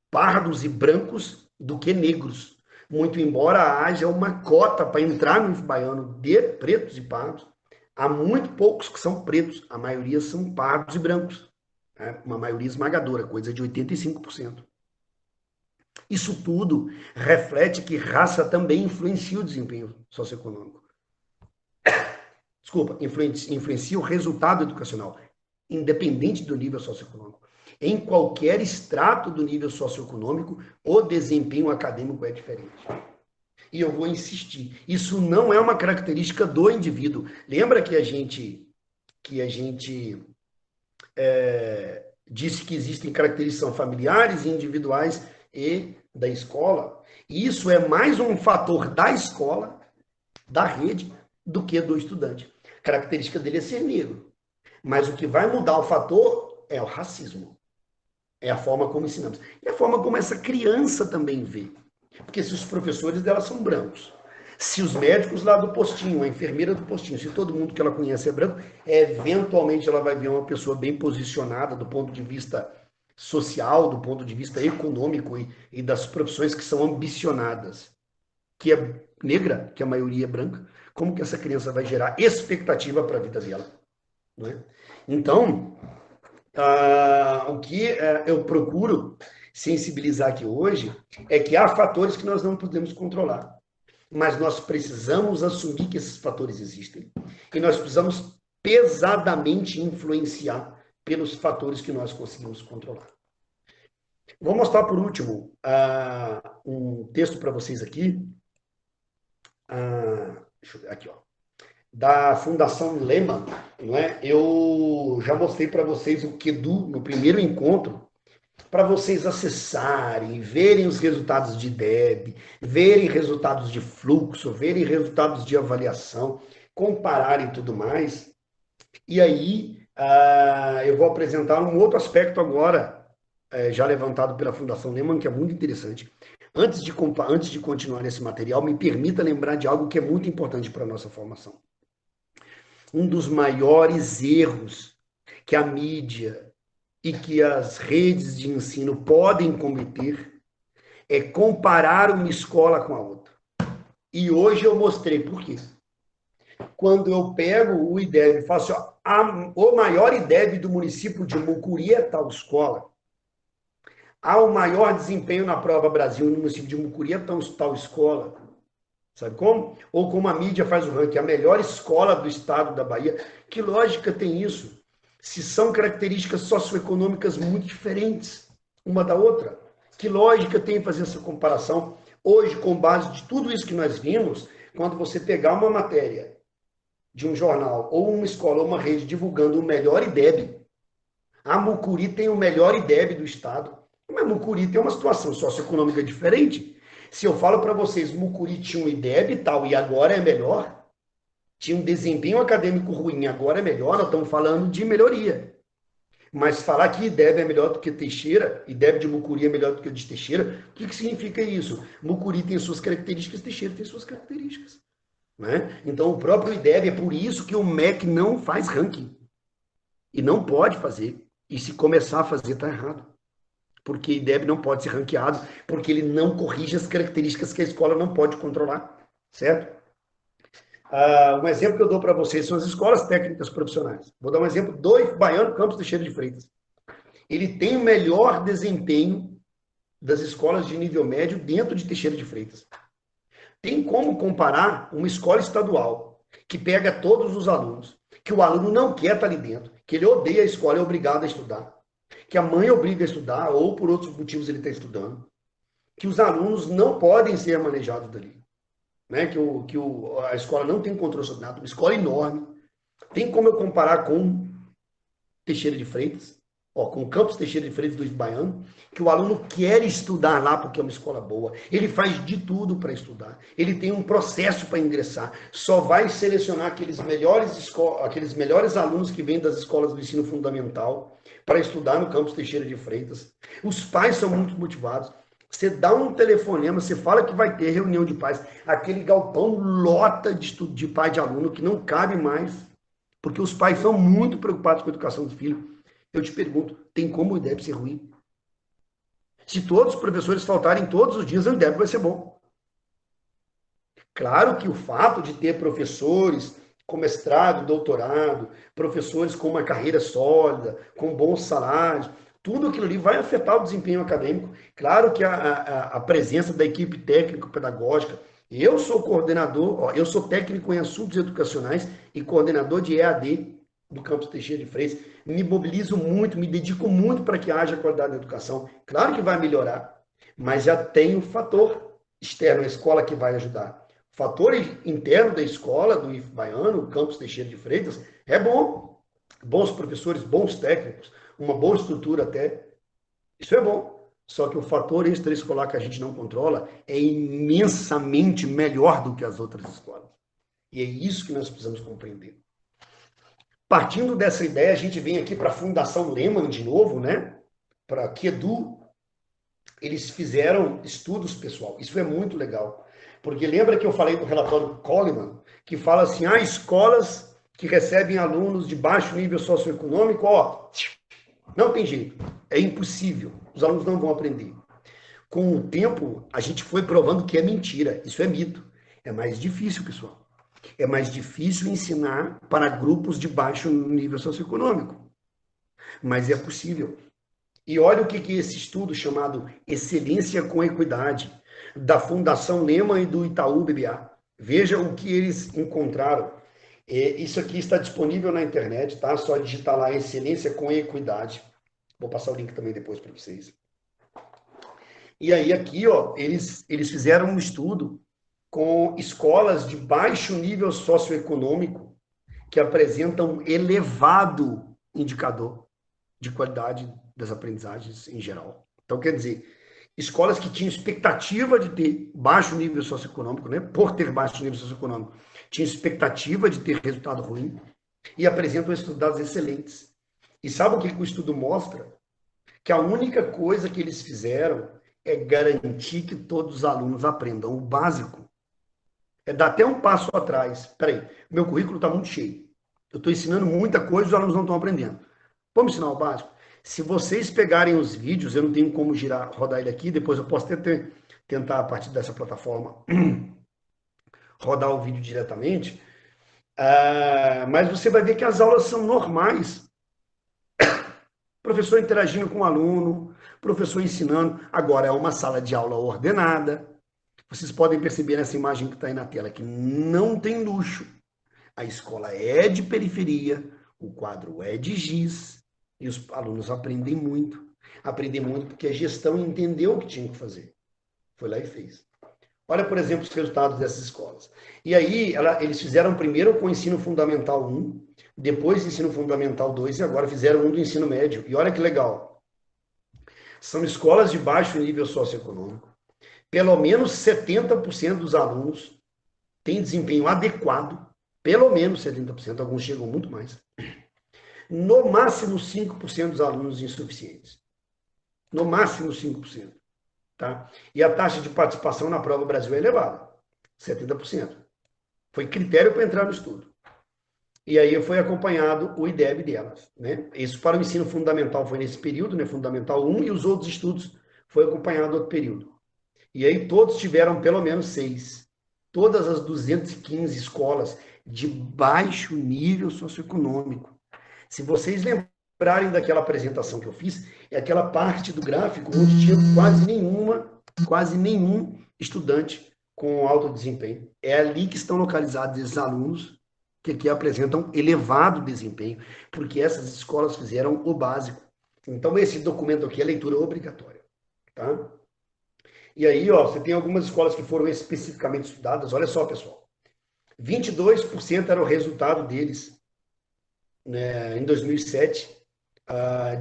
pardos e brancos, do que negros. Muito embora haja uma cota para entrar no IF baiano de pretos e pardos, há muito poucos que são pretos, a maioria são pardos e brancos. Uma maioria esmagadora, coisa de 85%. Isso tudo reflete que raça também influencia o desempenho socioeconômico. Desculpa, influencia o resultado educacional, independente do nível socioeconômico. Em qualquer extrato do nível socioeconômico, o desempenho acadêmico é diferente. E eu vou insistir, isso não é uma característica do indivíduo. Lembra que a gente disse que existem características familiares e individuais e da escola? Isso é mais um fator da escola, da rede, do que do estudante. A característica dele é ser negro. Mas o que vai mudar o fator é o racismo. É a forma como ensinamos. E a forma como essa criança também vê. Porque se os professores dela são brancos, se os médicos lá do postinho, a enfermeira do postinho, se todo mundo que ela conhece é branco, eventualmente ela vai ver uma pessoa bem posicionada do ponto de vista social, do ponto de vista econômico e das profissões que são ambicionadas, que é negra, que a maioria é branca. Como que essa criança vai gerar expectativa para a vida dela? Não é? Então, o que eu procuro sensibilizar aqui hoje é que há fatores que nós não podemos controlar, mas nós precisamos assumir que esses fatores existem e nós precisamos pesadamente influenciar pelos fatores que nós conseguimos controlar. Vou mostrar por último um texto para vocês aqui, deixa eu ver aqui, ó, da Fundação Lehman, não é? Eu já mostrei para vocês o QEDU no primeiro encontro, para vocês acessarem, verem os resultados de DEB, verem resultados de fluxo, verem resultados de avaliação, compararem tudo mais. E aí, eu vou apresentar um outro aspecto agora, já levantado pela Fundação Lehman, que é muito interessante. Antes de continuar esse material, me permita lembrar de algo que é muito importante para a nossa formação. Um dos maiores erros que a mídia e que as redes de ensino podem cometer é comparar uma escola com a outra. E hoje eu mostrei por quê. Quando eu pego o IDEB e faço o maior IDEB do município de Mucuri é tal escola, há o maior desempenho na prova Brasil no município de Mucuri é tal escola. Sabe como? Ou como a mídia faz o ranking, a melhor escola do estado da Bahia. Que lógica tem isso? Se são características socioeconômicas muito diferentes uma da outra. Que lógica tem fazer essa comparação? Hoje, com base de tudo isso que nós vimos, quando você pegar uma matéria de um jornal, ou uma escola, ou uma rede divulgando o melhor IDEB, a Mucuri tem o melhor IDEB do estado, mas Mucuri tem uma situação socioeconômica diferente. Se eu falo para vocês, Mucuri tinha um IDEB e tal, e agora é melhor, tinha um desempenho acadêmico ruim, agora é melhor, nós estamos falando de melhoria. Mas falar que IDEB é melhor do que Teixeira, IDEB de Mucuri é melhor do que o de Teixeira, o que significa isso? Mucuri tem suas características, Teixeira tem suas características. Né? Então, o próprio IDEB, é por isso que o MEC não faz ranking. E não pode fazer. E se começar a fazer, está errado. Porque IDEB não pode ser ranqueado, porque ele não corrige as características que a escola não pode controlar, certo? Um exemplo que eu dou para vocês são as escolas técnicas profissionais. Vou dar um exemplo do IF Baiano Campos Teixeira de Freitas. Ele tem o melhor desempenho das escolas de nível médio dentro de Teixeira de Freitas. Tem como comparar uma escola estadual que pega todos os alunos, que o aluno não quer estar ali dentro, que ele odeia a escola, é obrigado a estudar, que a mãe obriga a estudar, ou por outros motivos ele está estudando, que os alunos não podem ser manejados dali, né? que a escola não tem controle sobre nada, uma escola enorme. Tem como eu comparar com Teixeira de Freitas? Ó, com o Campus Teixeira de Freitas do Baiano, que o aluno quer estudar lá porque é uma escola boa. Ele faz de tudo para estudar. Ele tem um processo para ingressar. Só vai selecionar aqueles melhores alunos que vêm das escolas do ensino fundamental para estudar no Campus Teixeira de Freitas. Os pais são muito motivados. Você dá um telefonema, você fala que vai ter reunião de pais. Aquele galpão lota de pai de aluno que não cabe mais, porque os pais são muito preocupados com a educação do filho. Eu te pergunto, tem como o IDEB ser ruim? Se todos os professores faltarem todos os dias, o IDEB vai ser bom. Claro que o fato de ter professores com mestrado, doutorado, professores com uma carreira sólida, com bons salários, tudo aquilo ali vai afetar o desempenho acadêmico. Claro que a presença da equipe técnico-pedagógica, eu sou coordenador, eu sou técnico em assuntos educacionais e coordenador de EAD do Campus Teixeira de Freitas, me mobilizo muito, me dedico muito para que haja qualidade na educação. Claro que vai melhorar, mas já tem o fator externo, a escola que vai ajudar. O fator interno da escola, do IF Baiano, o Campus Teixeira de Freitas, é bom. Bons professores, bons técnicos, uma boa estrutura até. Isso é bom. Só que o fator extraescolar que a gente não controla é imensamente melhor do que as outras escolas. E é isso que nós precisamos compreender. Partindo dessa ideia, a gente vem aqui para a Fundação Lehman de novo, né? Para a QEDU. Eles fizeram estudos, pessoal. Isso é muito legal. Porque lembra que eu falei do relatório Coleman, que fala assim, escolas que recebem alunos de baixo nível socioeconômico, não tem jeito. É impossível. Os alunos não vão aprender. Com o tempo, a gente foi provando que é mentira. Isso é mito. É mais difícil, pessoal. É mais difícil ensinar para grupos de baixo nível socioeconômico. Mas é possível. E olha o que é esse estudo chamado Excelência com Equidade, da Fundação Lehman e do Itaú BBA. Veja o que eles encontraram. Isso aqui está disponível na internet, tá? Só digitar lá Excelência com Equidade. Vou passar o link também depois para vocês. E aí aqui, eles fizeram um estudo com escolas de baixo nível socioeconômico que apresentam elevado indicador de qualidade das aprendizagens em geral. Então, quer dizer, escolas que tinham expectativa de ter baixo nível socioeconômico, né, por ter baixo nível socioeconômico, tinham expectativa de ter resultado ruim e apresentam resultados excelentes. E sabe o que o estudo mostra? Que a única coisa que eles fizeram é garantir que todos os alunos aprendam o básico. É dar até um passo atrás. Peraí, meu currículo está muito cheio. Eu estou ensinando muita coisa e os alunos não estão aprendendo. Vamos ensinar o básico? Se vocês pegarem os vídeos, eu não tenho como rodar ele aqui, depois eu posso tentar, a partir dessa plataforma, rodar o vídeo diretamente, mas você vai ver que as aulas são normais. Professor interagindo com o aluno, professor ensinando. Agora, é uma sala de aula ordenada. Vocês podem perceber nessa imagem que está aí na tela que não tem luxo. A escola é de periferia, o quadro é de giz, e os alunos aprendem muito. Aprendem muito porque a gestão entendeu o que tinha que fazer. Foi lá e fez. Olha, por exemplo, os resultados dessas escolas. E aí, eles fizeram primeiro com o ensino fundamental 1, depois ensino fundamental 2, e agora fizeram um do ensino médio. E olha que legal. São escolas de baixo nível socioeconômico. Pelo menos 70% dos alunos têm desempenho adequado. Pelo menos 70%, alguns chegam muito mais. No máximo 5% dos alunos insuficientes. No máximo 5%. Tá? E a taxa de participação na prova Brasil é elevada. 70%. Foi critério para entrar no estudo. E aí foi acompanhado o IDEB delas. Né? Isso para o ensino fundamental foi nesse período, né? Fundamental 1, e os outros estudos foi acompanhado outro período. E aí todos tiveram pelo menos 6. Todas as 215 escolas de baixo nível socioeconômico. Se vocês lembrarem daquela apresentação que eu fiz, é aquela parte do gráfico onde tinha quase nenhum estudante com alto desempenho. É ali que estão localizados esses alunos que aqui apresentam elevado desempenho, porque essas escolas fizeram o básico. Então, esse documento aqui é leitura obrigatória. Tá? E aí, você tem algumas escolas que foram especificamente estudadas. Olha só, pessoal. 22% era o resultado deles, né, em 2007.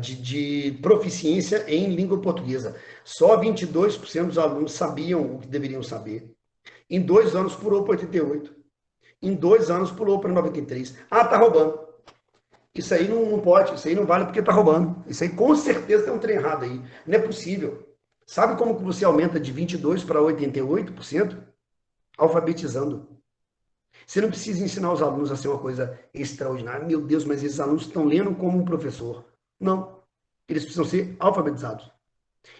de proficiência em língua portuguesa. Só 22% dos alunos sabiam o que deveriam saber. Em 2 anos pulou para 88. Em 2 anos pulou para 93. Ah, tá roubando. Isso aí não pode, isso aí não vale porque tá roubando. Isso aí com certeza tem um trem errado aí. Não é possível. Sabe como que você aumenta de 22% para 88%? Alfabetizando. Você não precisa ensinar os alunos a ser uma coisa extraordinária. Meu Deus, mas esses alunos estão lendo como um professor. Não. Eles precisam ser alfabetizados.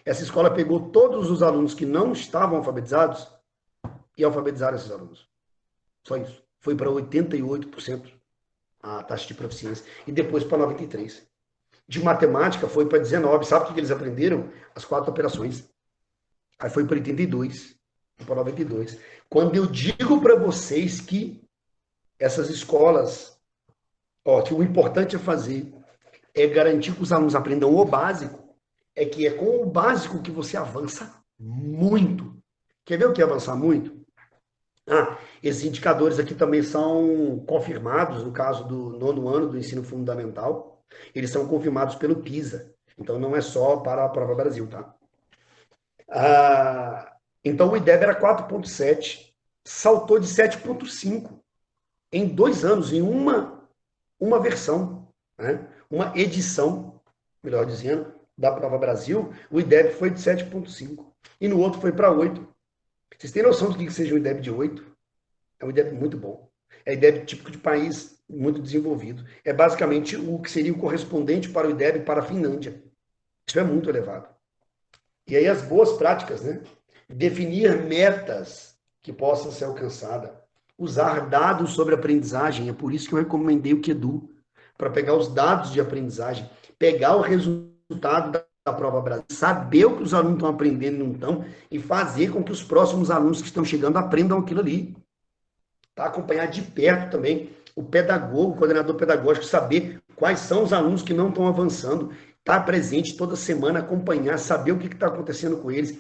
Essa escola pegou todos os alunos que não estavam alfabetizados e alfabetizaram esses alunos. Só isso. Foi para 88% a taxa de proficiência. E depois para 93%. De matemática foi para 19%. Sabe o que eles aprenderam? As 4 operações. Aí foi para 82%. Para 92%. Quando eu digo para vocês que essas escolas, que o importante a fazer é garantir que os alunos aprendam o básico, é que é com o básico que você avança muito. Quer ver o que é avançar muito? Esses indicadores aqui também são confirmados, no caso do 9º ano do ensino fundamental, eles são confirmados pelo PISA. Então, não é só para a Prova Brasil, tá? Então, o IDEB era 4,7, saltou de 7,5 em 2 anos, em uma versão, né? Uma edição, melhor dizendo, da Prova Brasil, o IDEB foi de 7,5 e no outro foi para 8. Vocês têm noção do que seja um IDEB de 8? É um IDEB muito bom. É IDEB típico de país muito desenvolvido. É basicamente o que seria o correspondente para o IDEB para a Finlândia. Isso é muito elevado. E aí as boas práticas, né? Definir metas que possam ser alcançadas. Usar dados sobre aprendizagem. É por isso que eu recomendei o QEDU, para pegar os dados de aprendizagem, pegar o resultado da Prova Brasil, saber o que os alunos estão aprendendo e não estão, e fazer com que os próximos alunos que estão chegando aprendam aquilo ali. Tá? Acompanhar de perto também o pedagogo, o coordenador pedagógico, saber quais são os alunos que não estão avançando, estar presente toda semana, acompanhar, saber o que está acontecendo com eles,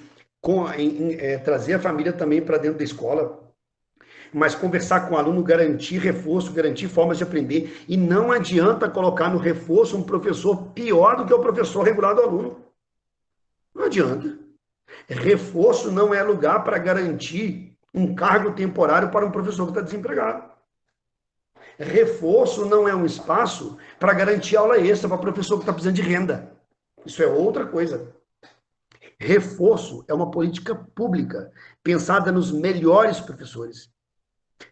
trazer a família também para dentro da escola, mas conversar com o aluno, garantir reforço, garantir formas de aprender, e não adianta colocar no reforço um professor pior do que o professor regular do aluno. Não adianta. Reforço não é lugar para garantir um cargo temporário para um professor que está desempregado. Reforço não é um espaço para garantir aula extra para professor que está precisando de renda. Isso é outra coisa. Reforço é uma política pública, pensada nos melhores professores,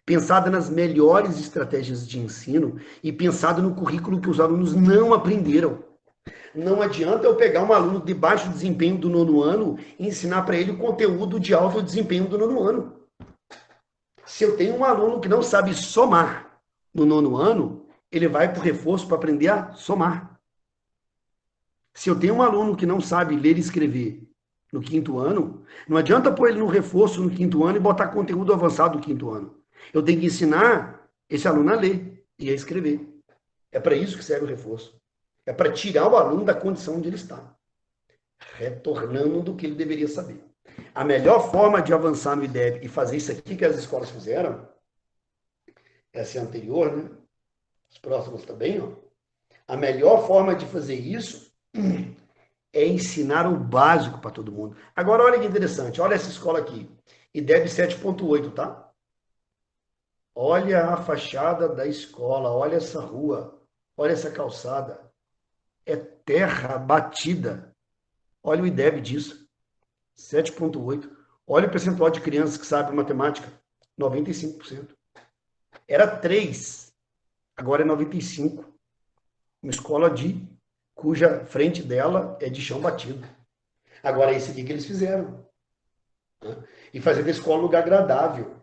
pensada nas melhores estratégias de ensino e pensada no currículo que os alunos não aprenderam. Não adianta eu pegar um aluno de baixo desempenho do 9º ano e ensinar para ele o conteúdo de alto desempenho do 9º ano. Se eu tenho um aluno que não sabe somar no 9º ano, ele vai para o reforço para aprender a somar. Se eu tenho um aluno que não sabe ler e escrever no 5º ano, não adianta pôr ele no reforço no 5º ano e botar conteúdo avançado no 5º ano. Eu tenho que ensinar esse aluno a ler e a escrever. É para isso que serve o reforço. É para tirar o aluno da condição onde ele está, retornando do que ele deveria saber. A melhor forma de avançar no IDEB e fazer isso aqui que as escolas fizeram, essa é a anterior, né? As próximas também, ó. A melhor forma de fazer isso é ensinar o básico para todo mundo. Agora, olha que interessante. Olha essa escola aqui. IDEB 7.8, tá? Olha a fachada da escola. Olha essa rua. Olha essa calçada. É terra batida. Olha o IDEB disso. 7.8. Olha o percentual de crianças que sabem matemática. 95%. Era 3. Agora é 95%. Uma escola cuja frente dela é de chão batido. Agora é isso aqui que eles fizeram. Né? E fazer da escola um lugar agradável.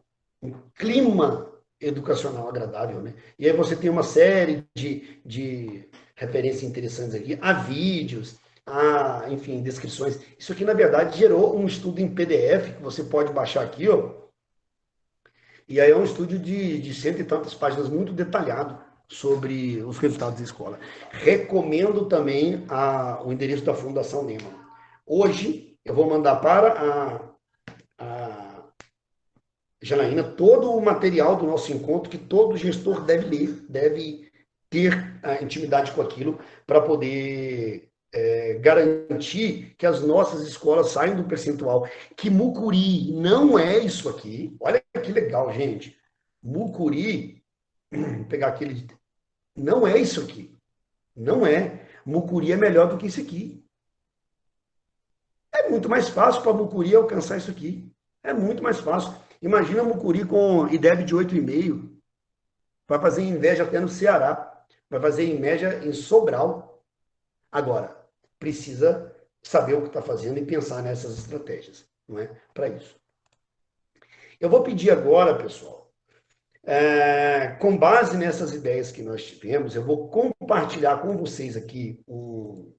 Um clima educacional agradável. Né? E aí você tem uma série de referências interessantes aqui. Há vídeos, há, enfim, descrições. Isso aqui, na verdade, gerou um estudo em PDF que você pode baixar aqui, ó. E aí é um estudo de 100 e tantas páginas, muito detalhado sobre os resultados da escola. Recomendo também o endereço da Fundação Neumann. Hoje, eu vou mandar para a Janaína todo o material do nosso encontro que todo gestor deve ler, deve ter a intimidade com aquilo para poder garantir que as nossas escolas saiam do percentual. Que Mucuri não é isso aqui. Olha que legal, gente. Mucuri, vou pegar aquele. Não é isso aqui. Não é. Mucuri é melhor do que isso aqui. É muito mais fácil para Mucuri alcançar isso aqui. É muito mais fácil. Imagina Mucuri com IDEB de 8,5. Vai fazer inveja até no Ceará. Vai fazer inveja em Sobral. Agora, precisa saber o que está fazendo e pensar nessas estratégias, não é? Para isso. Eu vou pedir agora, pessoal, com base nessas ideias que nós tivemos, eu vou compartilhar com vocês aqui um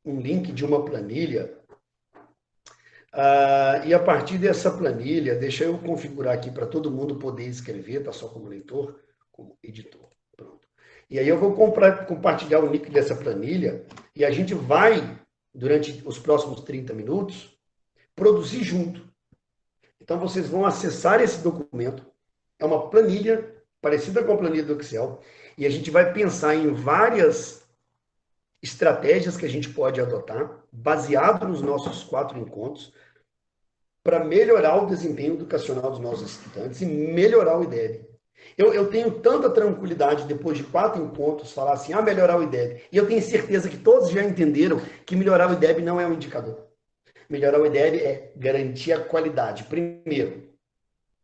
link de uma planilha. E a partir dessa planilha, deixa eu configurar aqui para todo mundo poder escrever, tá só como leitor, como editor. Pronto. E aí eu vou compartilhar o link dessa planilha e a gente vai, durante os próximos 30 minutos, produzir junto. Então vocês vão acessar esse documento, é uma planilha parecida com a planilha do Excel, e a gente vai pensar em várias estratégias que a gente pode adotar, baseado nos nossos 4 encontros, para melhorar o desempenho educacional dos nossos estudantes e melhorar o IDEB. Eu tenho tanta tranquilidade, depois de 4 encontros, falar assim, melhorar o IDEB. E eu tenho certeza que todos já entenderam que melhorar o IDEB não é um indicador. Melhorar o IDEB é garantir a qualidade, primeiro,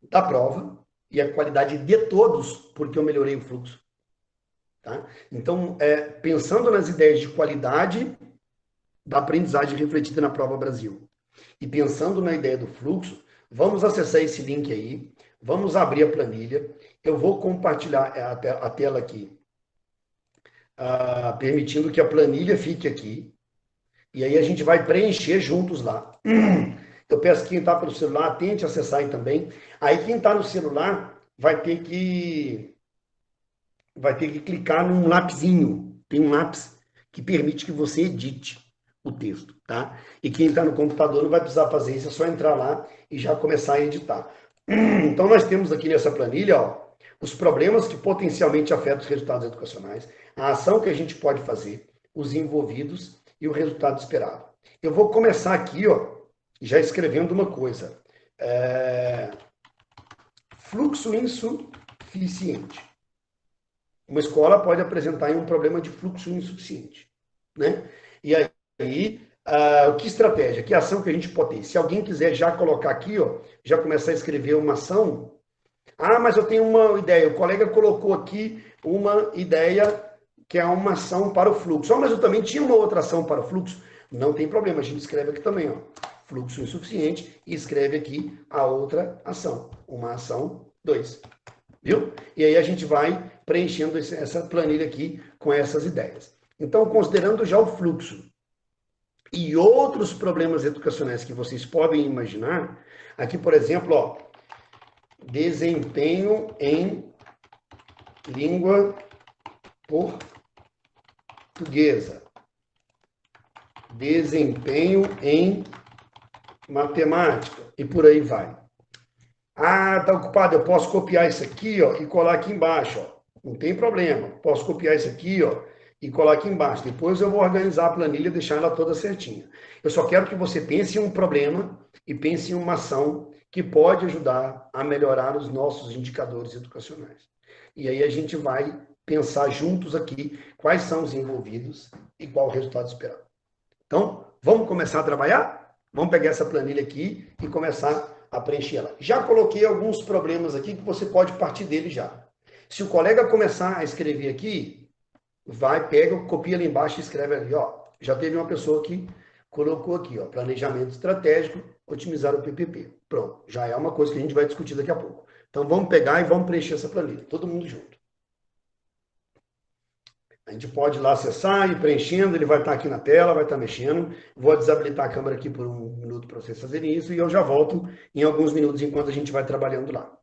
da prova e a qualidade de todos, porque eu melhorei o fluxo. Tá? Então, pensando nas ideias de qualidade da aprendizagem refletida na Prova Brasil e pensando na ideia do fluxo, vamos acessar esse link aí, vamos abrir a planilha, eu vou compartilhar a tela aqui, permitindo que a planilha fique aqui, e aí a gente vai preencher juntos lá. Eu peço que quem está pelo celular tente acessar aí também. Aí quem está no celular vai ter que clicar num lapisinho. Tem um lápis que permite que você edite o texto, tá? E quem está no computador não vai precisar fazer isso, é só entrar lá e já começar a editar. Então nós temos aqui nessa planilha, ó, os problemas que potencialmente afetam os resultados educacionais, a ação que a gente pode fazer, os envolvidos e o resultado esperado. Eu vou começar aqui, ó, já escrevendo uma coisa. Fluxo insuficiente. Uma escola pode apresentar um problema de fluxo insuficiente, né? E aí, que estratégia, que ação que a gente pode ter? Se alguém quiser já colocar aqui, ó, já começar a escrever uma ação. Mas eu tenho uma ideia. O colega colocou aqui uma ideia que é uma ação para o fluxo. Mas eu também tinha uma outra ação para o fluxo. Não tem problema, a gente escreve aqui também, ó, fluxo insuficiente, e escreve aqui a outra ação, uma ação 2. Viu? E aí a gente vai preenchendo essa planilha aqui com essas ideias. Então, considerando já o fluxo e outros problemas educacionais que vocês podem imaginar, aqui, por exemplo, ó, desempenho em língua portuguesa, desempenho em matemática, e por aí vai. Tá ocupado, eu posso copiar isso aqui, ó, e colar aqui embaixo, ó. Não tem problema. Posso copiar isso aqui, ó, e colar aqui embaixo. Depois eu vou organizar a planilha e deixar ela toda certinha. Eu só quero que você pense em um problema e pense em uma ação que pode ajudar a melhorar os nossos indicadores educacionais. E aí a gente vai pensar juntos aqui quais são os envolvidos e qual o resultado esperado. Então, vamos começar a trabalhar? Vamos pegar essa planilha aqui e começar a preencher ela. Já coloquei alguns problemas aqui que você pode partir dele já. Se o colega começar a escrever aqui, pega, copia ali embaixo e escreve ali, ó. Já teve uma pessoa que colocou aqui, ó, planejamento estratégico, otimizar o PPP. Pronto, já é uma coisa que a gente vai discutir daqui a pouco. Então vamos pegar e vamos preencher essa planilha, todo mundo junto. A gente pode ir lá acessar e ir preenchendo, ele vai estar aqui na tela, vai estar mexendo. Vou desabilitar a câmera aqui por um minuto para vocês fazerem isso e eu já volto em alguns minutos enquanto a gente vai trabalhando lá.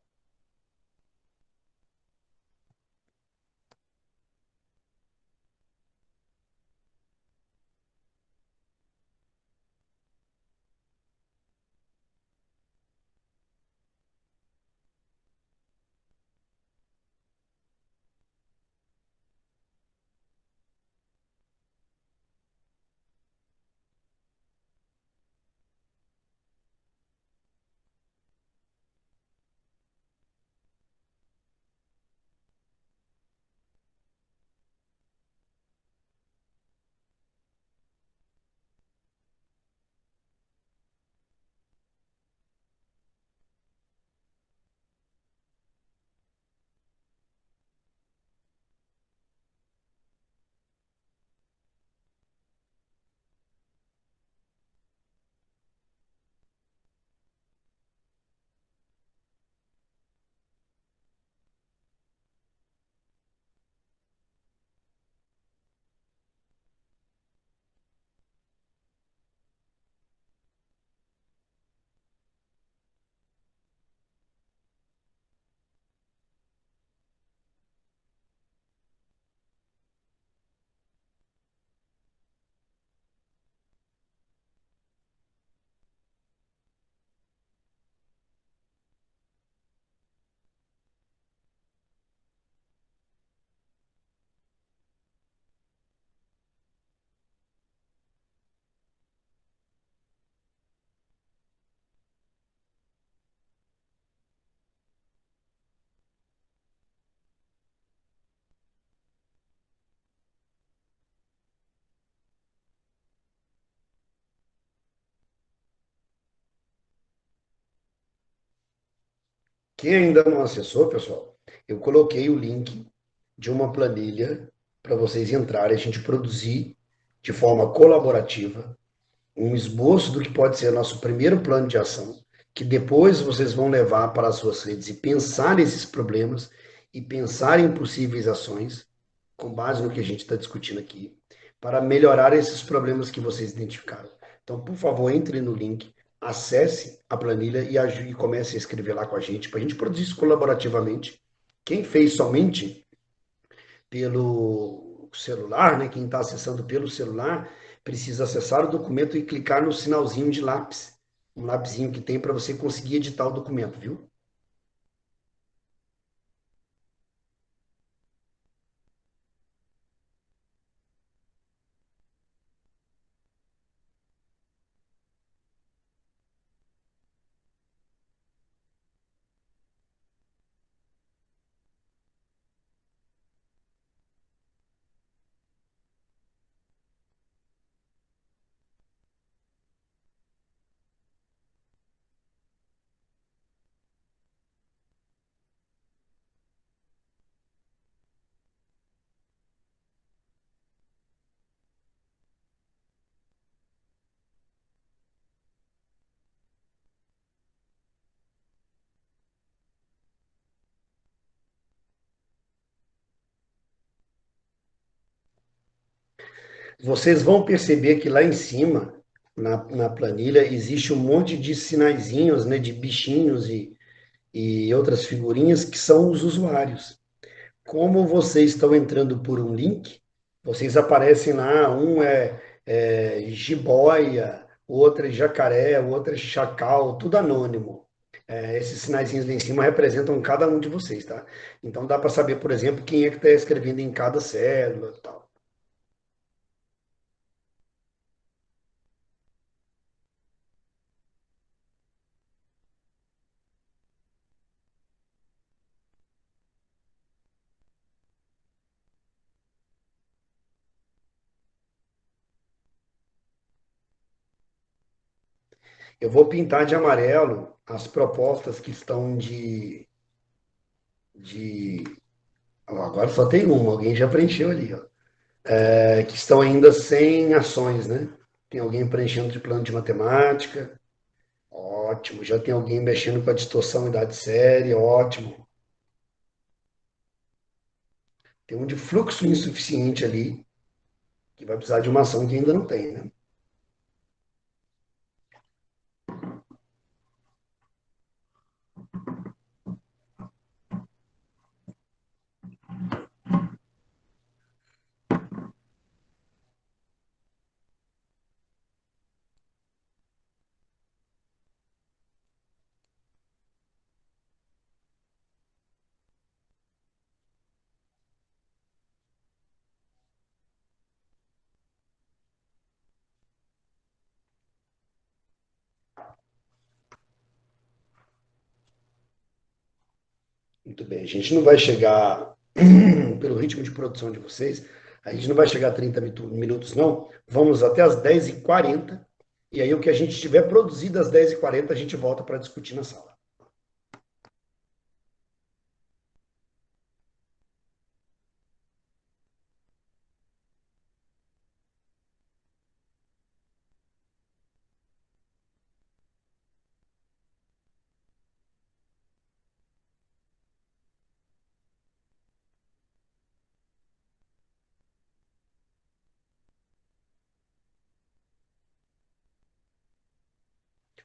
Quem ainda não acessou, pessoal, eu coloquei o link de uma planilha para vocês entrarem, a gente produzir de forma colaborativa um esboço do que pode ser nosso primeiro plano de ação, que depois vocês vão levar para as suas redes e pensar nesses problemas e pensar em possíveis ações, com base no que a gente está discutindo aqui, para melhorar esses problemas que vocês identificaram. Então, por favor, entre no link, acesse a planilha e comece a escrever lá com a gente, para a gente produzir isso colaborativamente. Quem fez somente pelo celular, né, quem está acessando pelo celular, precisa acessar o documento e clicar no sinalzinho de lápis, um lapisinho que tem para você conseguir editar o documento, viu? Vocês vão perceber que lá em cima, na planilha, existe um monte de sinaizinhos, né, de bichinhos e outras figurinhas que são os usuários. Como vocês estão entrando por um link, vocês aparecem lá, um é jiboia, o outro é jacaré, o outro é chacal, tudo anônimo. Esses sinaizinhos lá em cima representam cada um de vocês, tá? Então dá para saber, por exemplo, quem é que está escrevendo em cada célula e tal. Eu vou pintar de amarelo as propostas que estão de... Ó, agora só tem uma, alguém já preencheu ali, ó. Que estão ainda sem ações, né? Tem alguém preenchendo de plano de matemática, ótimo. Já tem alguém mexendo com a distorção em idade série, ótimo. Tem um de fluxo insuficiente ali, que vai precisar de uma ação que ainda não tem, né? Muito bem, a gente não vai chegar, pelo ritmo de produção de vocês, a gente não vai chegar a 30 minutos, não. Vamos até as 10h40, e aí o que a gente tiver produzido às 10h40, a gente volta para discutir na sala.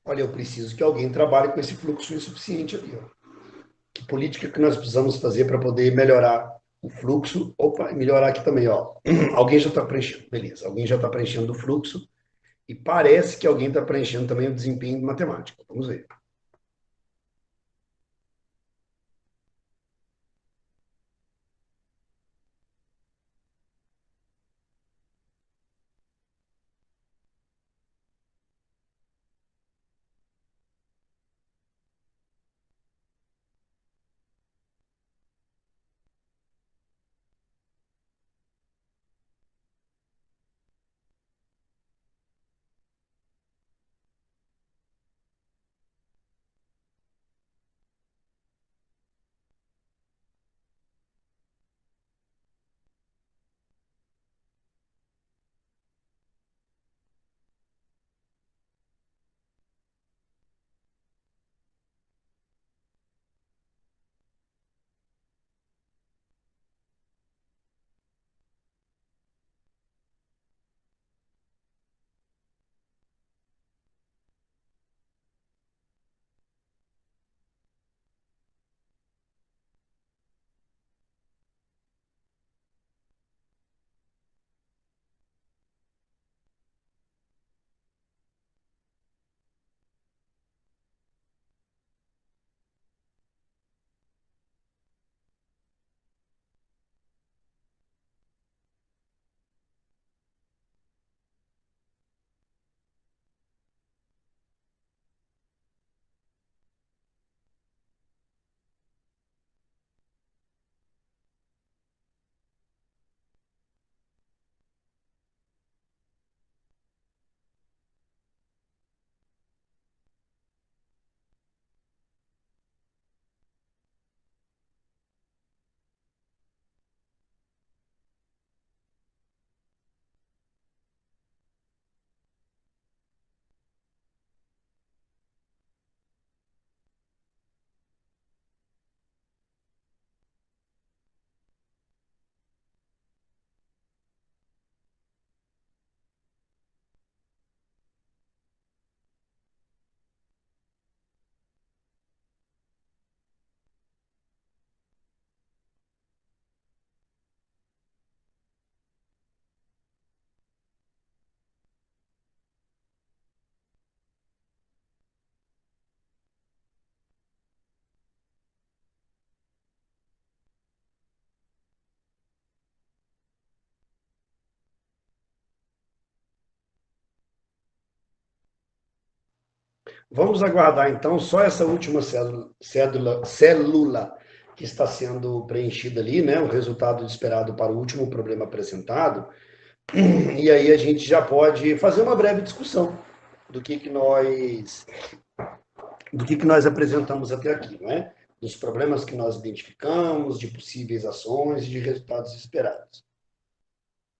Olha, eu preciso que alguém trabalhe com esse fluxo insuficiente ali, ó. Que política que nós precisamos fazer para poder melhorar o fluxo? Opa, e melhorar aqui também, ó. Alguém já está preenchendo, beleza. Alguém já está preenchendo o fluxo e parece que alguém está preenchendo também o desempenho de matemática. Vamos ver. Vamos aguardar, então, só essa última célula que está sendo preenchida ali, né? O resultado esperado para o último problema apresentado. E aí a gente já pode fazer uma breve discussão do que nós apresentamos até aqui, não é? Dos problemas que nós identificamos, de possíveis ações e de resultados esperados.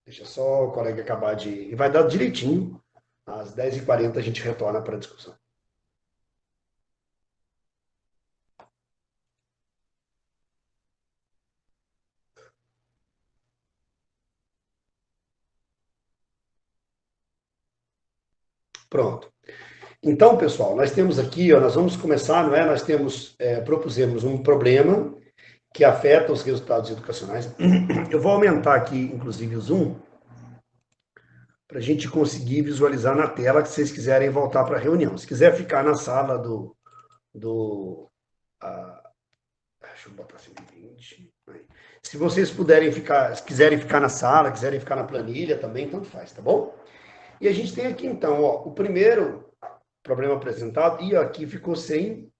Deixa só o colega acabar de... E vai dar direitinho. Às 10h40 a gente retorna para a discussão. Pronto. Então, pessoal, nós temos aqui, ó, nós vamos começar, não é? Nós propusemos um problema que afeta os resultados educacionais. Eu vou aumentar aqui, inclusive, o zoom, para a gente conseguir visualizar na tela, que vocês quiserem voltar para a reunião. Se quiser ficar na sala deixa eu botar 120. Se vocês quiserem ficar na sala, quiserem ficar na planilha também, tanto faz, tá bom? E a gente tem aqui, então, ó, o primeiro problema apresentado, e aqui ficou sem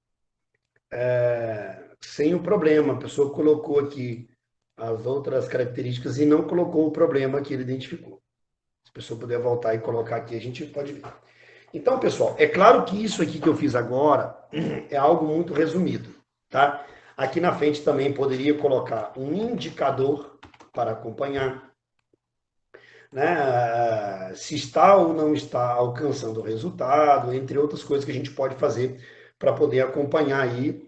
o problema. A pessoa colocou aqui as outras características e não colocou o problema que ele identificou. Se a pessoa puder voltar e colocar aqui, a gente pode ver. Então, pessoal, é claro que isso aqui que eu fiz agora é algo muito resumido, tá? Aqui na frente também poderia colocar um indicador para acompanhar, né? Se está ou não está alcançando o resultado, entre outras coisas que a gente pode fazer para poder acompanhar aí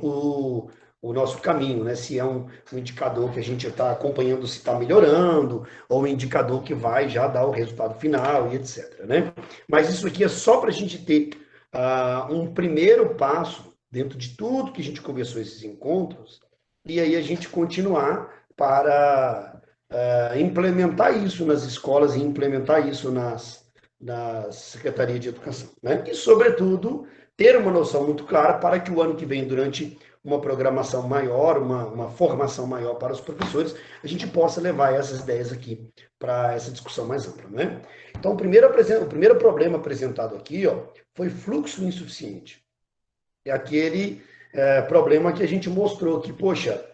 o nosso caminho, né? Se é um indicador que a gente está acompanhando se está melhorando, ou um indicador que vai já dar o resultado final e etc, né? Mas isso aqui é só para a gente ter um primeiro passo dentro de tudo que a gente conversou esses encontros, e aí a gente continuar para implementar isso nas escolas e implementar isso nas Secretarias de Educação, né? E, sobretudo, ter uma noção muito clara para que o ano que vem, durante uma programação maior, uma formação maior para os professores, a gente possa levar essas ideias aqui para essa discussão mais ampla, né? Então, o primeiro problema apresentado aqui, ó, foi fluxo insuficiente. É aquele problema que a gente mostrou que, poxa,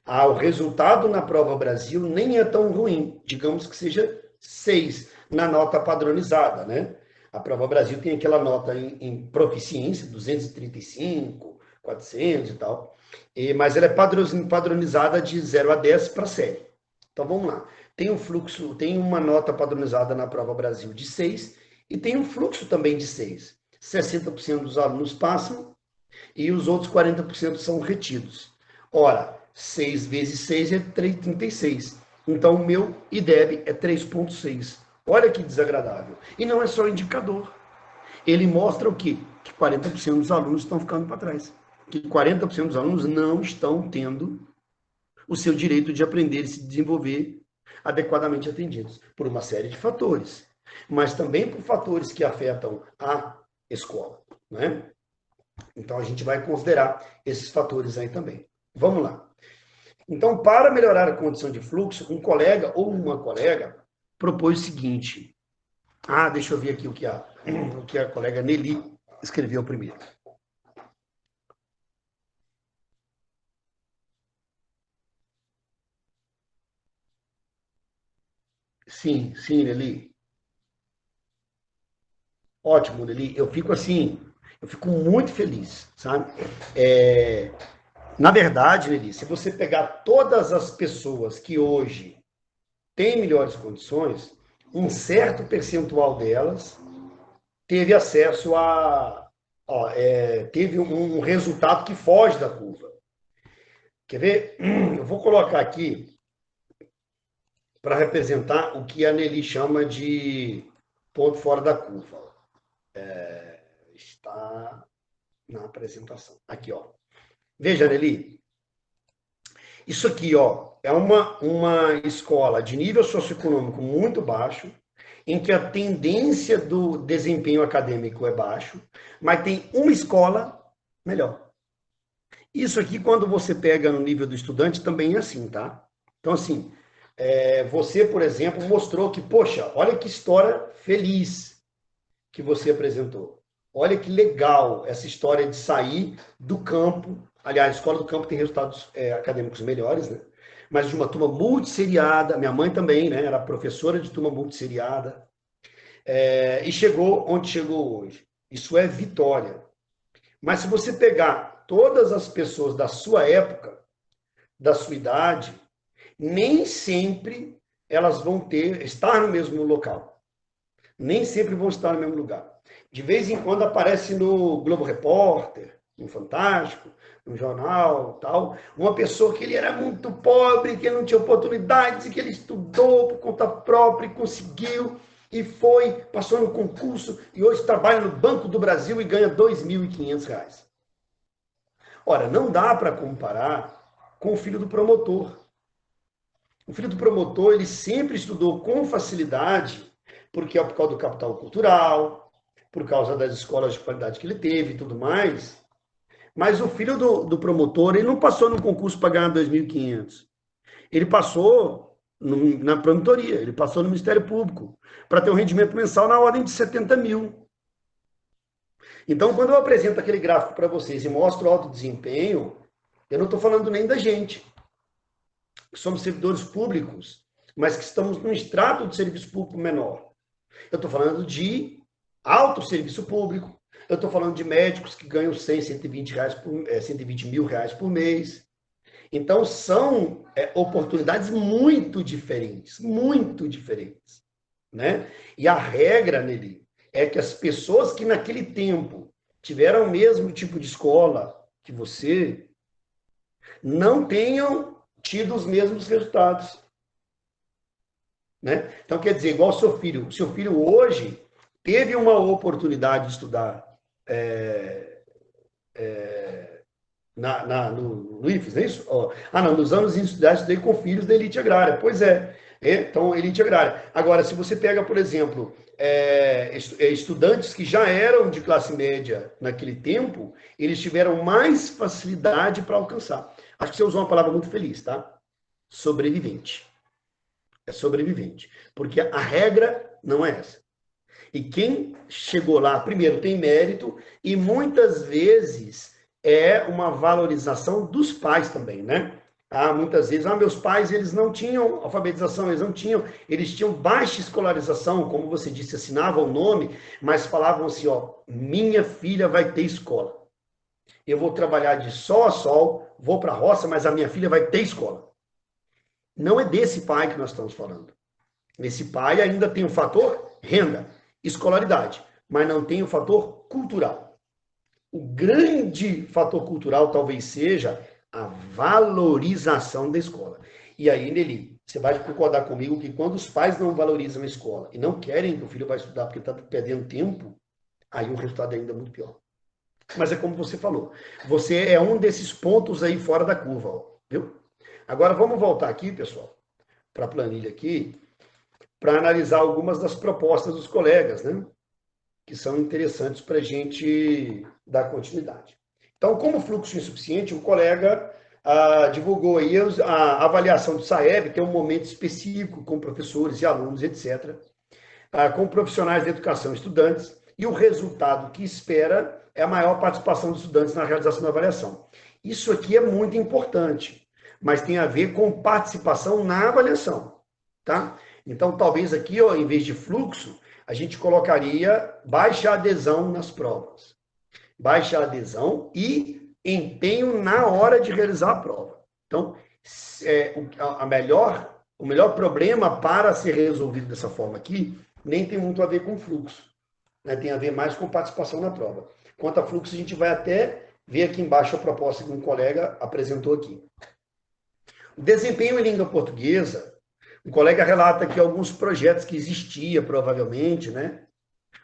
o resultado na Prova Brasil nem é tão ruim, digamos que seja 6 na nota padronizada, né? A Prova Brasil tem aquela nota em proficiência, 235, 400 e tal, mas ela é padronizada de 0 a 10 para série. Então vamos lá. Tem uma nota padronizada na Prova Brasil de 6 e tem um fluxo também de 6. 60% dos alunos passam e os outros 40% são retidos. Ora, 6 vezes 6 é 36. Então, o meu IDEB é 3,6. Olha que desagradável. E não é só indicador. Ele mostra o quê? Que 40% dos alunos estão ficando para trás. Que 40% dos alunos não estão tendo o seu direito de aprender e se desenvolver adequadamente atendidos. Por uma série de fatores. Mas também por fatores que afetam a escola, né? Então, a gente vai considerar esses fatores aí também. Vamos lá. Então, para melhorar a condição de fluxo, um colega ou uma colega propôs o seguinte. Deixa eu ver aqui o que a colega Nelly escreveu primeiro. Sim, Nelly. Ótimo, Nelly. Eu fico muito feliz, sabe? Na verdade, Nelly, se você pegar todas as pessoas que hoje têm melhores condições, um certo percentual delas teve acesso teve um resultado que foge da curva. Quer ver? Eu vou colocar aqui para representar o que a Nelly chama de ponto fora da curva. Está na apresentação. Aqui, ó. Veja, Nelly. Isso aqui, ó, é uma escola de nível socioeconômico muito baixo, em que a tendência do desempenho acadêmico é baixo, mas tem uma escola melhor. Isso aqui, quando você pega no nível do estudante, também é assim, tá? Então, assim, você, por exemplo, mostrou que, poxa, olha que história feliz que você apresentou. Olha que legal essa história de sair do campo. Aliás, a escola do campo tem resultados acadêmicos melhores, né? Mas de uma turma multisseriada, minha mãe também, né? Era professora de turma multisseriada, e chegou onde chegou hoje. Isso é vitória. Mas se você pegar todas as pessoas da sua época, da sua idade, nem sempre elas vão estar no mesmo local. Nem sempre vão estar no mesmo lugar. De vez em quando aparece no Globo Repórter, no Fantástico, no jornal, tal, uma pessoa que ele era muito pobre, que não tinha oportunidades, e que ele estudou por conta própria e conseguiu, e foi, passou no concurso, e hoje trabalha no Banco do Brasil e ganha R$ 2.500. Ora, não dá para comparar com o filho do promotor. O filho do promotor, ele sempre estudou com facilidade, porque é por causa do capital cultural, por causa das escolas de qualidade que ele teve e tudo mais. Mas o filho do promotor, ele não passou no concurso para ganhar 2.500. Ele passou na promotoria, ele passou no Ministério Público, para ter um rendimento mensal na ordem de 70 mil. Então, quando eu apresento aquele gráfico para vocês e mostro o alto desempenho, eu não estou falando nem da gente, que somos servidores públicos, mas que estamos num extrato de serviço público menor. Eu estou falando de alto serviço público, eu estou falando de médicos que ganham 100, 120 mil reais por mês. Então, são oportunidades muito diferentes, né? E a regra, Nelly, é que as pessoas que naquele tempo tiveram o mesmo tipo de escola que você, não tenham tido os mesmos resultados. Né? Então, quer dizer, igual o seu filho hoje teve uma oportunidade de estudar no IFES, não é isso? Não, nos anos estudantes estudei com filhos da elite agrária. Pois é, então, elite agrária. Agora, se você pega, por exemplo, estudantes que já eram de classe média naquele tempo, eles tiveram mais facilidade para alcançar. Acho que você usou uma palavra muito feliz, tá? Sobrevivente. É sobrevivente. Porque a regra não é essa. E quem chegou lá, primeiro, tem mérito e muitas vezes é uma valorização dos pais também, né? Muitas vezes, meus pais, eles não tinham alfabetização, eles tinham baixa escolarização, como você disse, assinavam o nome, mas falavam assim, minha filha vai ter escola. Eu vou trabalhar de sol a sol, vou para a roça, mas a minha filha vai ter escola. Não é desse pai que nós estamos falando. Esse pai ainda tem o fator renda, escolaridade, mas não tem o fator cultural. O grande fator cultural talvez seja a valorização da escola. E aí, Nelly, você vai concordar comigo que quando os pais não valorizam a escola e não querem que o filho vá estudar porque está perdendo tempo, aí o resultado é ainda muito pior. Mas é como você falou, você é um desses pontos aí fora da curva, viu? Agora vamos voltar aqui, pessoal, para a planilha aqui, para analisar algumas das propostas dos colegas, né? Que são interessantes para a gente dar continuidade. Então, como fluxo insuficiente, o colega divulgou aí a avaliação do SAEB, tem um momento específico com professores e alunos, etc., com profissionais da educação e estudantes, e o resultado que espera é a maior participação dos estudantes na realização da avaliação. Isso aqui é muito importante, mas tem a ver com participação na avaliação, tá? Então, talvez aqui, em vez de fluxo, a gente colocaria baixa adesão nas provas. Baixa adesão e empenho na hora de realizar a prova. Então, o melhor problema para ser resolvido dessa forma aqui, nem tem muito a ver com fluxo, né? Tem a ver mais com participação na prova. Quanto a fluxo, a gente vai até ver aqui embaixo a proposta que um colega apresentou aqui. O desempenho em língua portuguesa, um colega relata aqui alguns projetos que existia, provavelmente, né?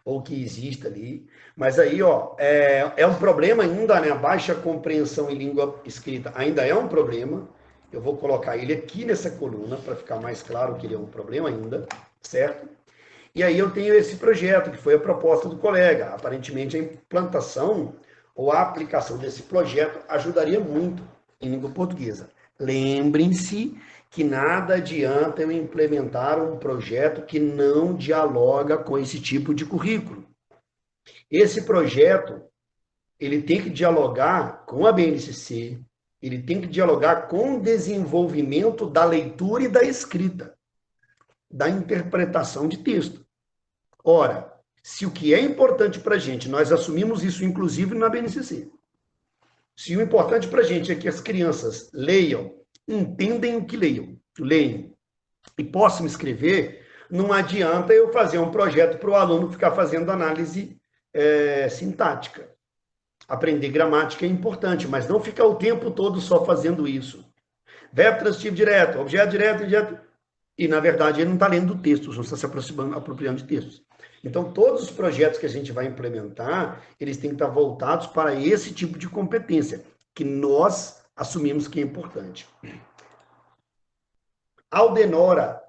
Ou que exista ali. Mas aí, é um problema ainda, né? A baixa compreensão em língua escrita ainda é um problema. Eu vou colocar ele aqui nessa coluna para ficar mais claro que ele é um problema ainda, certo? E aí eu tenho esse projeto, que foi a proposta do colega. Aparentemente, a implantação ou a aplicação desse projeto ajudaria muito em língua portuguesa. Lembrem-se que nada adianta eu implementar um projeto que não dialoga com esse tipo de currículo. Esse projeto, ele tem que dialogar com a BNCC, ele tem que dialogar com o desenvolvimento da leitura e da escrita, da interpretação de texto. Ora, se o que é importante para a gente, nós assumimos isso inclusive na BNCC, se o importante para a gente é que as crianças leiam, entendem o que leem e possam escrever, não adianta eu fazer um projeto para o aluno ficar fazendo análise sintática. Aprender gramática é importante, mas não ficar o tempo todo só fazendo isso. Verbo transitivo direto, objeto direto, e na verdade ele não está lendo textos, não está se apropriando de textos. Então, todos os projetos que a gente vai implementar, eles têm que estar voltados para esse tipo de competência, que nós assumimos que é importante. Aldenora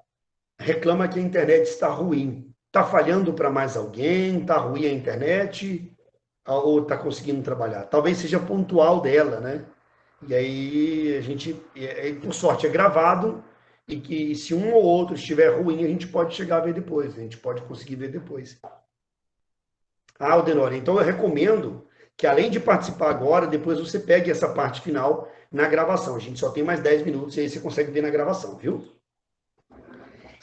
reclama que a internet está ruim. Está falhando para mais alguém? Está ruim a internet? Ou está conseguindo trabalhar? Talvez seja pontual dela, né? E aí, a gente, por sorte, é gravado, e que se um ou outro estiver ruim, a gente pode chegar a ver depois, a gente pode conseguir ver depois. Aldenora, então eu recomendo que, além de participar agora, depois você pegue essa parte final na gravação. A gente só tem mais 10 minutos e aí você consegue ver na gravação, viu?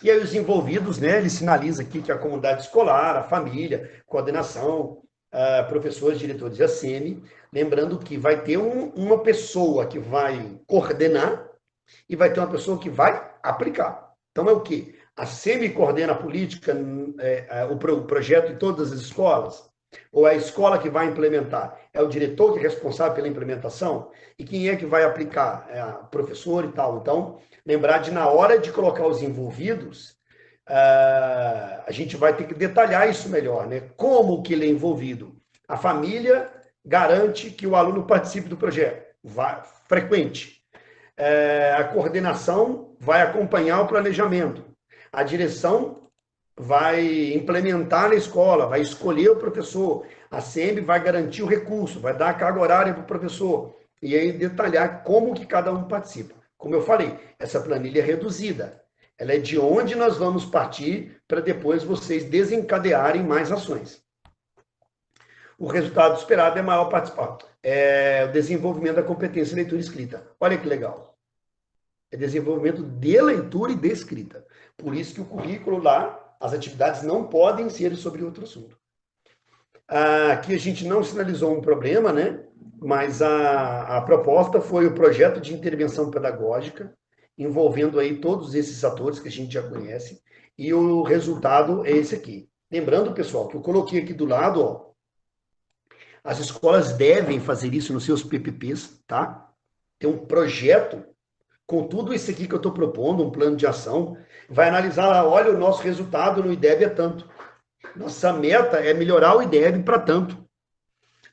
E aí os envolvidos, né, ele sinaliza aqui que a comunidade escolar, a família, coordenação, professores, diretores e a SEMI, lembrando que vai ter uma pessoa que vai coordenar e vai ter uma pessoa que vai aplicar. Então é o quê? A SEMI coordena a política, o projeto em todas as escolas? Ou é a escola que vai implementar? É o diretor que é responsável pela implementação? E quem é que vai aplicar? É o professor e tal. Então, lembrar de, na hora de colocar os envolvidos, a gente vai ter que detalhar isso melhor, né? Como que ele é envolvido? A família garante que o aluno participe do projeto, frequente. A coordenação vai acompanhar o planejamento. A direção vai implementar na escola, vai escolher o professor. A SEMI vai garantir o recurso, vai dar a carga horária para o professor. E aí detalhar como que cada um participa. Como eu falei, essa planilha é reduzida. Ela é de onde nós vamos partir para depois vocês desencadearem mais ações. O resultado esperado é maior participação. É o desenvolvimento da competência leitura e escrita. Olha que legal. É desenvolvimento de leitura e de escrita. Por isso que o currículo lá, as atividades não podem ser sobre outro assunto. Aqui a gente não sinalizou um problema, né? Mas a proposta foi o projeto de intervenção pedagógica, envolvendo aí todos esses atores que a gente já conhece, e o resultado é esse aqui. Lembrando, pessoal, que eu coloquei aqui do lado, ó, as escolas devem fazer isso nos seus PPPs, tá? Tem um projeto com tudo isso aqui que eu estou propondo, um plano de ação, vai analisar lá, olha, o nosso resultado no IDEB é tanto. Nossa meta é melhorar o IDEB para tanto.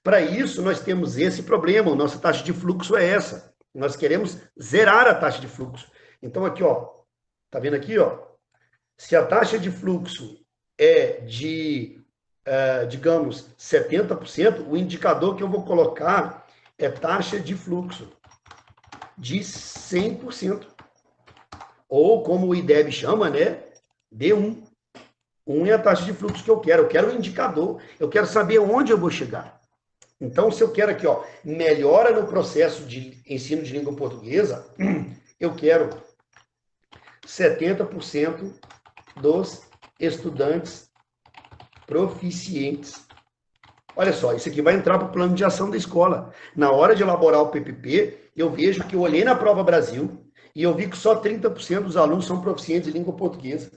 Para isso, nós temos esse problema, nossa taxa de fluxo é essa. Nós queremos zerar a taxa de fluxo. Então, aqui, ó, tá vendo aqui, ó? Se a taxa de fluxo é de, digamos, 70%, o indicador que eu vou colocar é taxa de fluxo de 100%. Ou, como o IDEB chama, né? D1. 1 é a taxa de fluxo que eu quero um indicador, eu quero saber onde eu vou chegar. Então, se eu quero aqui, ó, melhora no processo de ensino de língua portuguesa, eu quero 70% dos estudantes proficientes. Olha só, isso aqui vai entrar para o plano de ação da escola. Na hora de elaborar o PPP, eu vejo que eu olhei na Prova Brasil e eu vi que só 30% dos alunos são proficientes em língua portuguesa.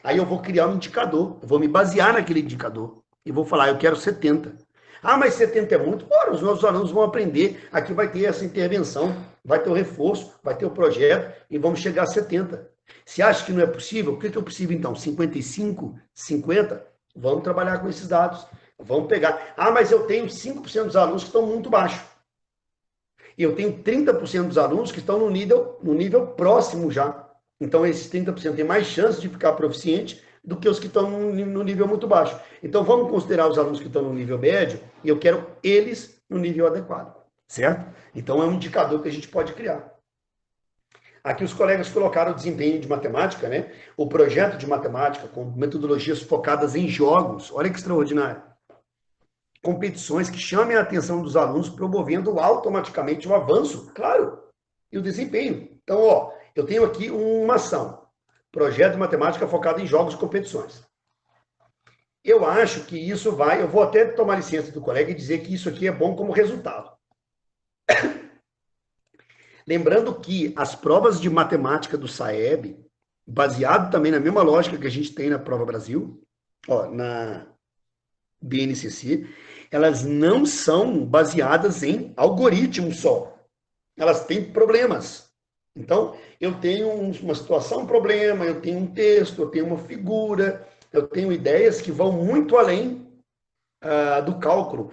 Aí eu vou criar um indicador, eu vou me basear naquele indicador e vou falar, eu quero 70. Ah, mas 70 é muito? Ora, os nossos alunos vão aprender, aqui vai ter essa intervenção, vai ter o reforço, vai ter o projeto e vamos chegar a 70. Se acha que não é possível, o que é possível então? 55, 50? Vamos trabalhar com esses dados, vamos pegar. Ah, mas eu tenho 5% dos alunos que estão muito baixo. E eu tenho 30% dos alunos que estão no nível próximo já. Então, esses 30% têm mais chance de ficar proficiente do que os que estão no nível muito baixo. Então, vamos considerar os alunos que estão no nível médio e eu quero eles no nível adequado, certo? Então, é um indicador que a gente pode criar. Aqui os colegas colocaram o desempenho de matemática, né? O projeto de matemática com metodologias focadas em jogos. Olha que extraordinário. competições que chamem a atenção dos alunos, promovendo automaticamente o avanço, claro, e o desempenho. Então, ó, eu tenho aqui uma ação, projeto de matemática focado em jogos e competições. Eu acho que isso vai, eu vou até tomar licença do colega e dizer que isso aqui é bom como resultado. Lembrando que as provas de matemática do SAEB, baseado também na mesma lógica que a gente tem na Prova Brasil, ó, na BNCC, elas não são baseadas em algoritmo só. Elas têm problemas. Então, eu tenho uma situação, um problema, eu tenho um texto, eu tenho uma figura, eu tenho ideias que vão muito além do cálculo.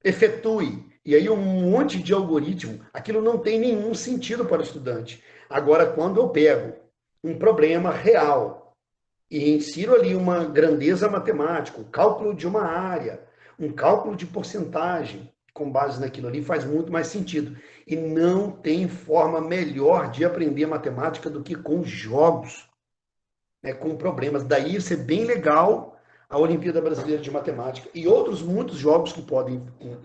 Efetue. E aí um monte de algoritmo, aquilo não tem nenhum sentido para o estudante. Agora, quando eu pego um problema real e insiro ali uma grandeza matemática, um cálculo de uma área, um cálculo de porcentagem, com base naquilo ali, faz muito mais sentido. E não tem forma melhor de aprender matemática do que com jogos, né, com problemas. Daí isso é bem legal, a Olimpíada Brasileira de Matemática e outros muitos jogos que podem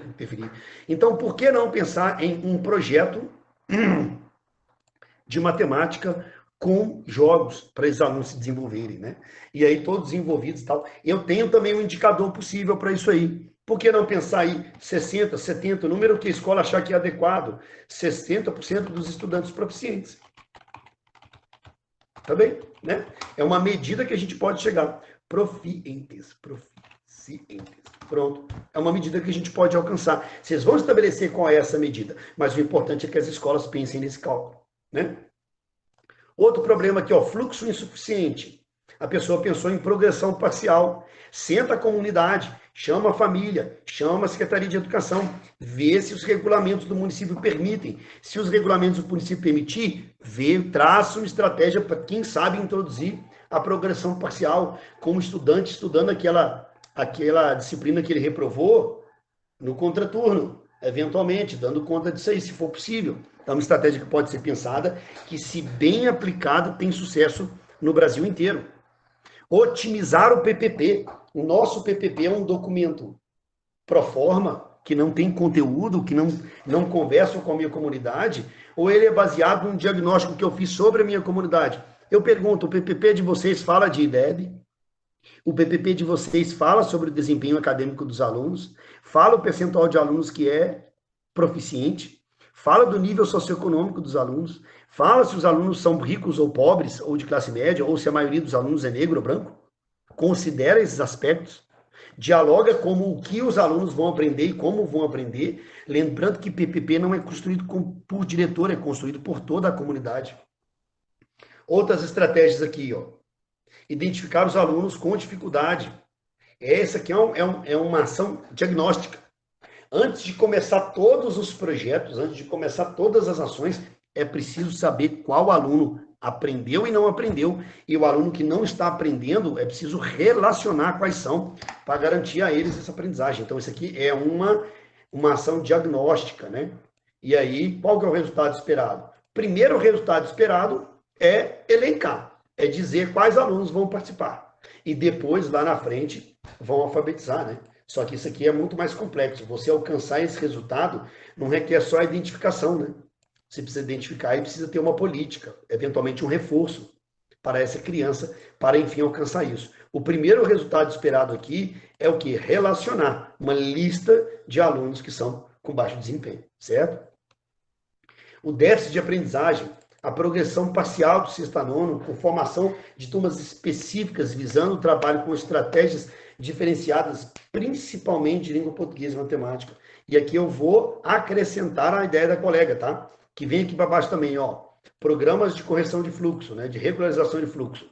interferir. Então, por que não pensar em um projeto de matemática com jogos para os alunos se desenvolverem, né? E aí todos envolvidos e tal. Eu tenho também um indicador possível para isso aí. Por que não pensar aí 60, 70, o número que a escola achar que é adequado, 60% dos estudantes proficientes. Tá bem? Né? É uma medida que a gente pode chegar. Proficientes. Pronto. É uma medida que a gente pode alcançar. Vocês vão estabelecer qual é essa medida, mas o importante é que as escolas pensem nesse cálculo, né? Outro problema aqui, ó, fluxo insuficiente. A pessoa pensou em progressão parcial. Senta a comunidade, chama a família, chama a Secretaria de Educação, vê se os regulamentos do município permitem. Se os regulamentos do município permitir, traça uma estratégia para quem sabe introduzir a progressão parcial, como estudante estudando aquela disciplina que ele reprovou no contraturno, eventualmente, dando conta disso aí, se for possível. Então, é uma estratégia que pode ser pensada, que, se bem aplicada, tem sucesso no Brasil inteiro. Otimizar o PPP. O nosso PPP é um documento pro forma, que não tem conteúdo, que não conversa com a minha comunidade, ou ele é baseado num diagnóstico que eu fiz sobre a minha comunidade? Eu pergunto, o PPP de vocês fala de IDEB? O PPP de vocês fala sobre o desempenho acadêmico dos alunos? Fala o percentual de alunos que é proficiente? Fala do nível socioeconômico dos alunos? Fala se os alunos são ricos ou pobres, ou de classe média, ou se a maioria dos alunos é negro ou branco? Considera esses aspectos? Dialoga como o que os alunos vão aprender e como vão aprender, lembrando que PPP não é construído por diretor, é construído por toda a comunidade. Outras estratégias aqui, ó. Identificar os alunos com dificuldade. Essa aqui é uma ação diagnóstica. Antes de começar todos os projetos, antes de começar todas as ações, é preciso saber qual aluno aprendeu e não aprendeu. E o aluno que não está aprendendo, é preciso relacionar quais são para garantir a eles essa aprendizagem. Então, isso aqui é uma ação diagnóstica, né? E aí, qual que é o resultado esperado? Primeiro, o resultado esperado é elencar, é dizer quais alunos vão participar. E depois, lá na frente, vão alfabetizar, né? Só que isso aqui é muito mais complexo. Você alcançar esse resultado não requer só a identificação, né? Você precisa identificar e precisa ter uma política, eventualmente um reforço para essa criança, para, enfim, alcançar isso. O primeiro resultado esperado aqui é o quê? Relacionar uma lista de alunos que são com baixo desempenho, certo? O déficit de aprendizagem, a progressão parcial do sexto a nono, com formação de turmas específicas, visando o trabalho com estratégias diferenciadas, principalmente de língua portuguesa e matemática. E aqui eu vou acrescentar a ideia da colega, tá? Que vem aqui para baixo também, ó. Programas de correção de fluxo, né? De regularização de fluxo.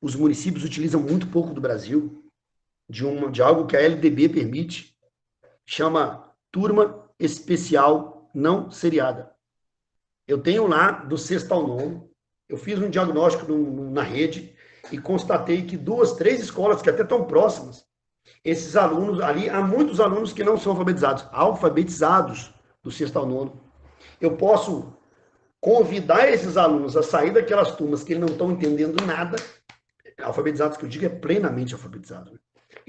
Os municípios utilizam muito pouco do Brasil, de algo que a LDB permite, chama turma especial não seriada. Eu tenho lá, do sexto ao nono, eu fiz um diagnóstico na rede e constatei que 2, 3 escolas que até estão próximas, esses alunos ali, há muitos alunos que não são alfabetizados do sexto ao nono. Eu posso convidar esses alunos a sair daquelas turmas que eles não estão entendendo nada, alfabetizados que eu digo é plenamente alfabetizado, né?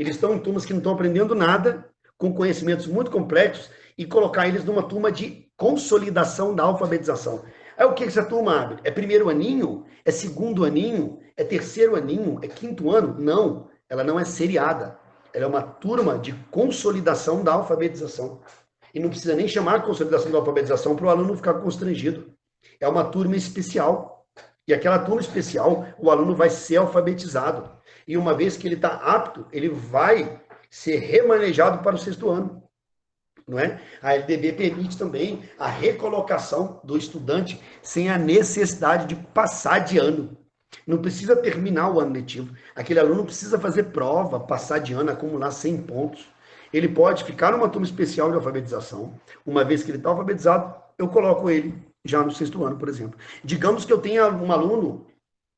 Eles estão em turmas que não estão aprendendo nada, com conhecimentos muito complexos, e colocar eles numa turma de consolidação da alfabetização. Aí o que essa turma abre? É primeiro aninho? É segundo aninho? É terceiro aninho? É quinto ano? Não, ela não é seriada. Ela é uma turma de consolidação da alfabetização. E não precisa nem chamar consolidação da alfabetização para o aluno ficar constrangido. É uma turma especial. E aquela turma especial, o aluno vai ser alfabetizado. E uma vez que ele está apto, ele vai ser remanejado para o sexto ano. Não é? A LDB permite também a recolocação do estudante sem a necessidade de passar de ano. Não precisa terminar o ano letivo. Aquele aluno precisa fazer prova, passar de ano, acumular 100 pontos. Ele pode ficar numa turma especial de alfabetização. Uma vez que ele está alfabetizado, eu coloco ele já no sexto ano, por exemplo. Digamos que eu tenha um aluno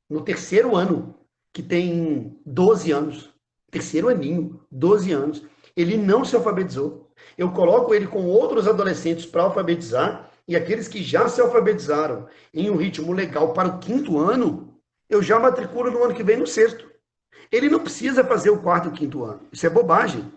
no terceiro ano, que tem 12 anos. Terceiro aninho, 12 anos. Ele não se alfabetizou. Eu coloco ele com outros adolescentes para alfabetizar, e aqueles que já se alfabetizaram em um ritmo legal para o quinto ano, eu já matriculo no ano que vem no sexto. Ele não precisa fazer o quarto e o quinto ano. Isso é bobagem.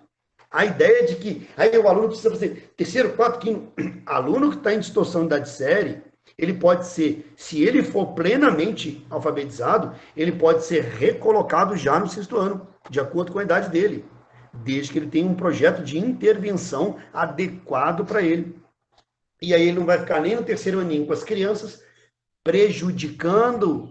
A ideia de que aí o aluno precisa fazer terceiro, quarto, quinto. Aluno que está em distorção de idade série, ele pode ser, se ele for plenamente alfabetizado, ele pode ser recolocado já no sexto ano, de acordo com a idade dele, desde que ele tenha um projeto de intervenção adequado para ele. E aí ele não vai ficar nem no terceiro aninho com as crianças, prejudicando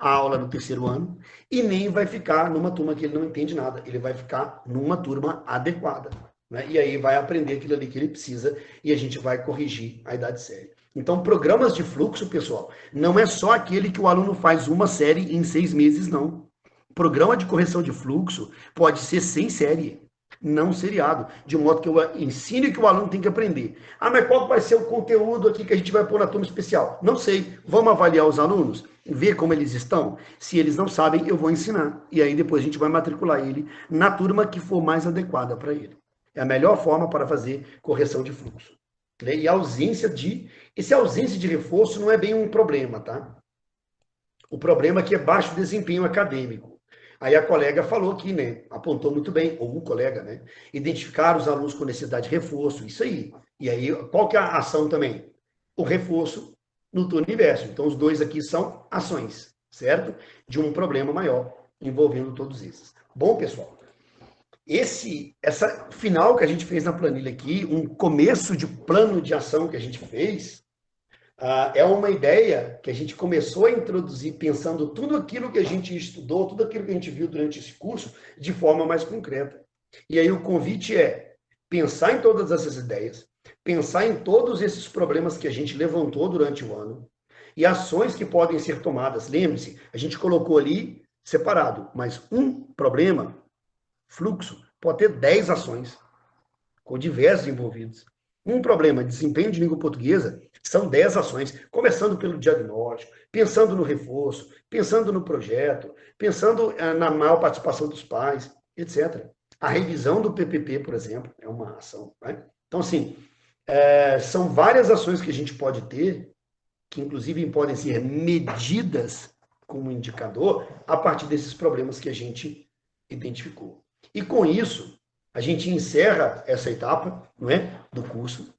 a aula no terceiro ano, e nem vai ficar numa turma que ele não entende nada. Ele vai ficar numa turma adequada. Né? E aí vai aprender aquilo ali que ele precisa e a gente vai corrigir a idade séria. Então, programas de fluxo, pessoal, não é só aquele que o aluno faz uma série em 6 meses, não. Programa de correção de fluxo pode ser sem série, não seriado, de modo que eu ensine que o aluno tem que aprender. Ah, mas qual vai ser o conteúdo aqui que a gente vai pôr na turma especial? Não sei. Vamos avaliar os alunos? Ver como eles estão? Se eles não sabem, eu vou ensinar. E aí depois a gente vai matricular ele na turma que for mais adequada para ele. É a melhor forma para fazer correção de fluxo. E a ausência de... Esse ausência de reforço não é bem um problema, tá? O problema é que é baixo desempenho acadêmico. Aí a colega falou que, né, apontou muito bem, ou o colega, né, identificar os alunos com necessidade de reforço, isso aí. E aí, qual que é a ação também? O reforço no turno inverso. Então, os dois aqui são ações, certo? De um problema maior, envolvendo todos esses. Bom, pessoal, essa final que a gente fez na planilha aqui, um começo de plano de ação que a gente fez, é uma ideia que a gente começou a introduzir pensando tudo aquilo que a gente estudou, tudo aquilo que a gente viu durante esse curso, de forma mais concreta. E aí o convite é pensar em todas essas ideias, pensar em todos esses problemas que a gente levantou durante o ano e ações que podem ser tomadas. Lembre-se, a gente colocou ali separado, mas um problema, fluxo, pode ter 10 ações com diversos envolvidos. Um problema, desempenho de língua portuguesa, são 10 ações, começando pelo diagnóstico, pensando no reforço, pensando no projeto, pensando na maior participação dos pais, etc. A revisão do PPP, por exemplo, é uma ação. Né? Então, assim, são várias ações que a gente pode ter, que inclusive podem ser medidas como indicador, a partir desses problemas que a gente identificou. E com isso, a gente encerra essa etapa, não é, do curso,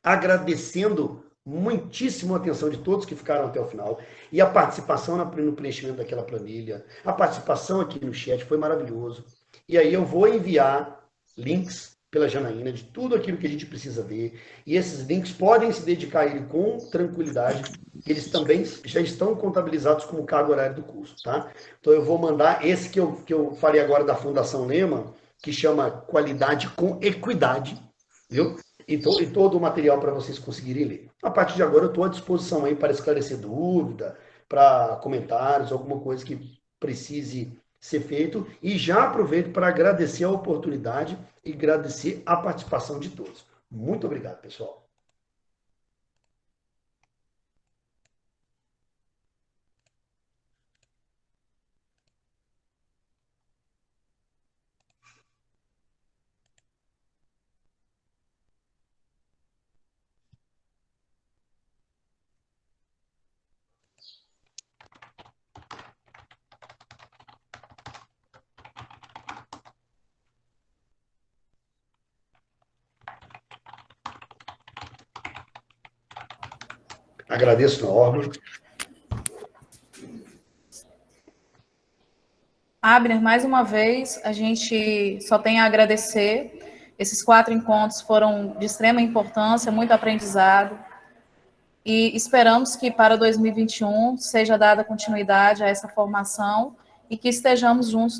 agradecendo muitíssimo a atenção de todos que ficaram até o final e a participação no preenchimento daquela planilha, a participação aqui no chat foi maravilhoso. E aí eu vou enviar links pela Janaína de tudo aquilo que a gente precisa ver, e esses links podem se dedicar a ele com tranquilidade, eles também já estão contabilizados como carga horária do curso, tá? Então eu vou mandar esse que eu falei agora da Fundação Lema, que chama Qualidade com Equidade, viu? E todo o material para vocês conseguirem ler. A partir de agora eu estou à disposição aí para esclarecer dúvida, para comentários, alguma coisa que precise ser feito. E já aproveito para agradecer a oportunidade e agradecer a participação de todos. Muito obrigado, pessoal. Agradeço, Norma. Abner, mais uma vez, a gente só tem a agradecer. Esses 4 encontros foram de extrema importância, muito aprendizado. E esperamos que para 2021 seja dada continuidade a essa formação e que estejamos juntos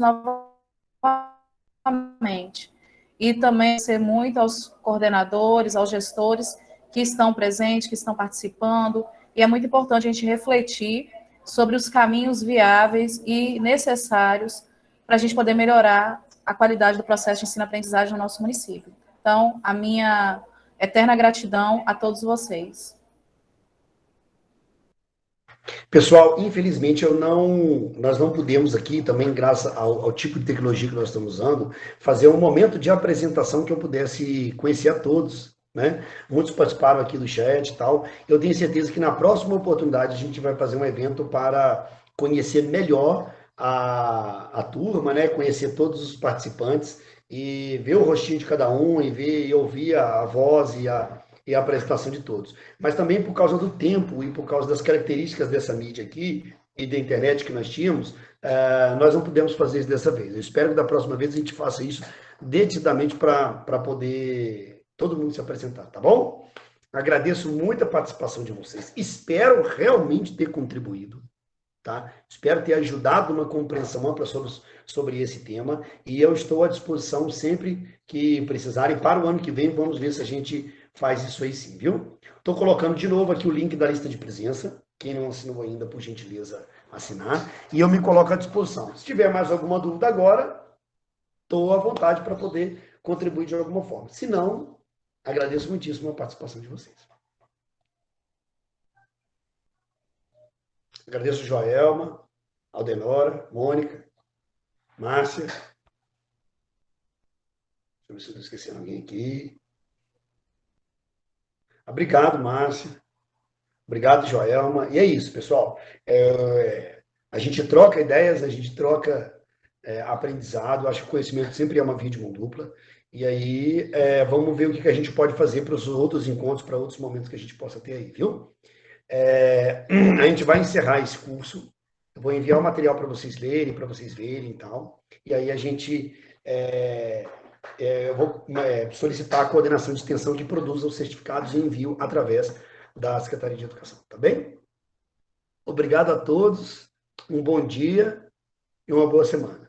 novamente. E também ser muito aos coordenadores, aos gestores que estão presentes, que estão participando. E é muito importante a gente refletir sobre os caminhos viáveis e necessários para a gente poder melhorar a qualidade do processo de ensino-aprendizagem no nosso município. Então, a minha eterna gratidão a todos vocês. Pessoal, infelizmente nós não pudemos aqui, também graças ao tipo de tecnologia que nós estamos usando, fazer um momento de apresentação que eu pudesse conhecer a todos, né? Muitos participaram aqui do chat e tal. Eu tenho certeza que na próxima oportunidade a gente vai fazer um evento para conhecer melhor a turma, né? Conhecer todos os participantes e ver o rostinho de cada um e ver e ouvir a voz e a apresentação de todos. Mas também por causa do tempo e por causa das características dessa mídia aqui e da internet que nós tínhamos, nós não pudemos fazer isso dessa vez. Eu espero que da próxima vez a gente faça isso detidamente para poder todo mundo se apresentar, tá bom? Agradeço muito a participação de vocês. Espero realmente ter contribuído, tá? Espero ter ajudado uma compreensão ampla sobre esse tema e eu estou à disposição sempre que precisarem. Para o ano que vem, vamos ver se a gente faz isso aí sim, viu? Estou colocando de novo aqui o link da lista de presença. Quem não assinou ainda, por gentileza, assinar. E eu me coloco à disposição. Se tiver mais alguma dúvida agora, estou à vontade para poder contribuir de alguma forma. Se não, agradeço muitíssimo a participação de vocês. Agradeço Joelma, Aldenora, Mônica, Márcia. Deixa eu ver se eu estou esquecendo alguém aqui. Obrigado, Márcia. Obrigado, Joelma. E é isso, pessoal. A gente troca ideias, a gente troca aprendizado. Acho que o conhecimento sempre é uma via de mão dupla. E aí, vamos ver o que a gente pode fazer para os outros encontros, para outros momentos que a gente possa ter aí, viu? A gente vai encerrar esse curso. Eu vou enviar o material para vocês lerem, para vocês verem e tal. E aí a gente... eu vou solicitar a coordenação de extensão que produza os certificados e envio através da Secretaria de Educação, tá bem? Obrigado a todos, um bom dia e uma boa semana.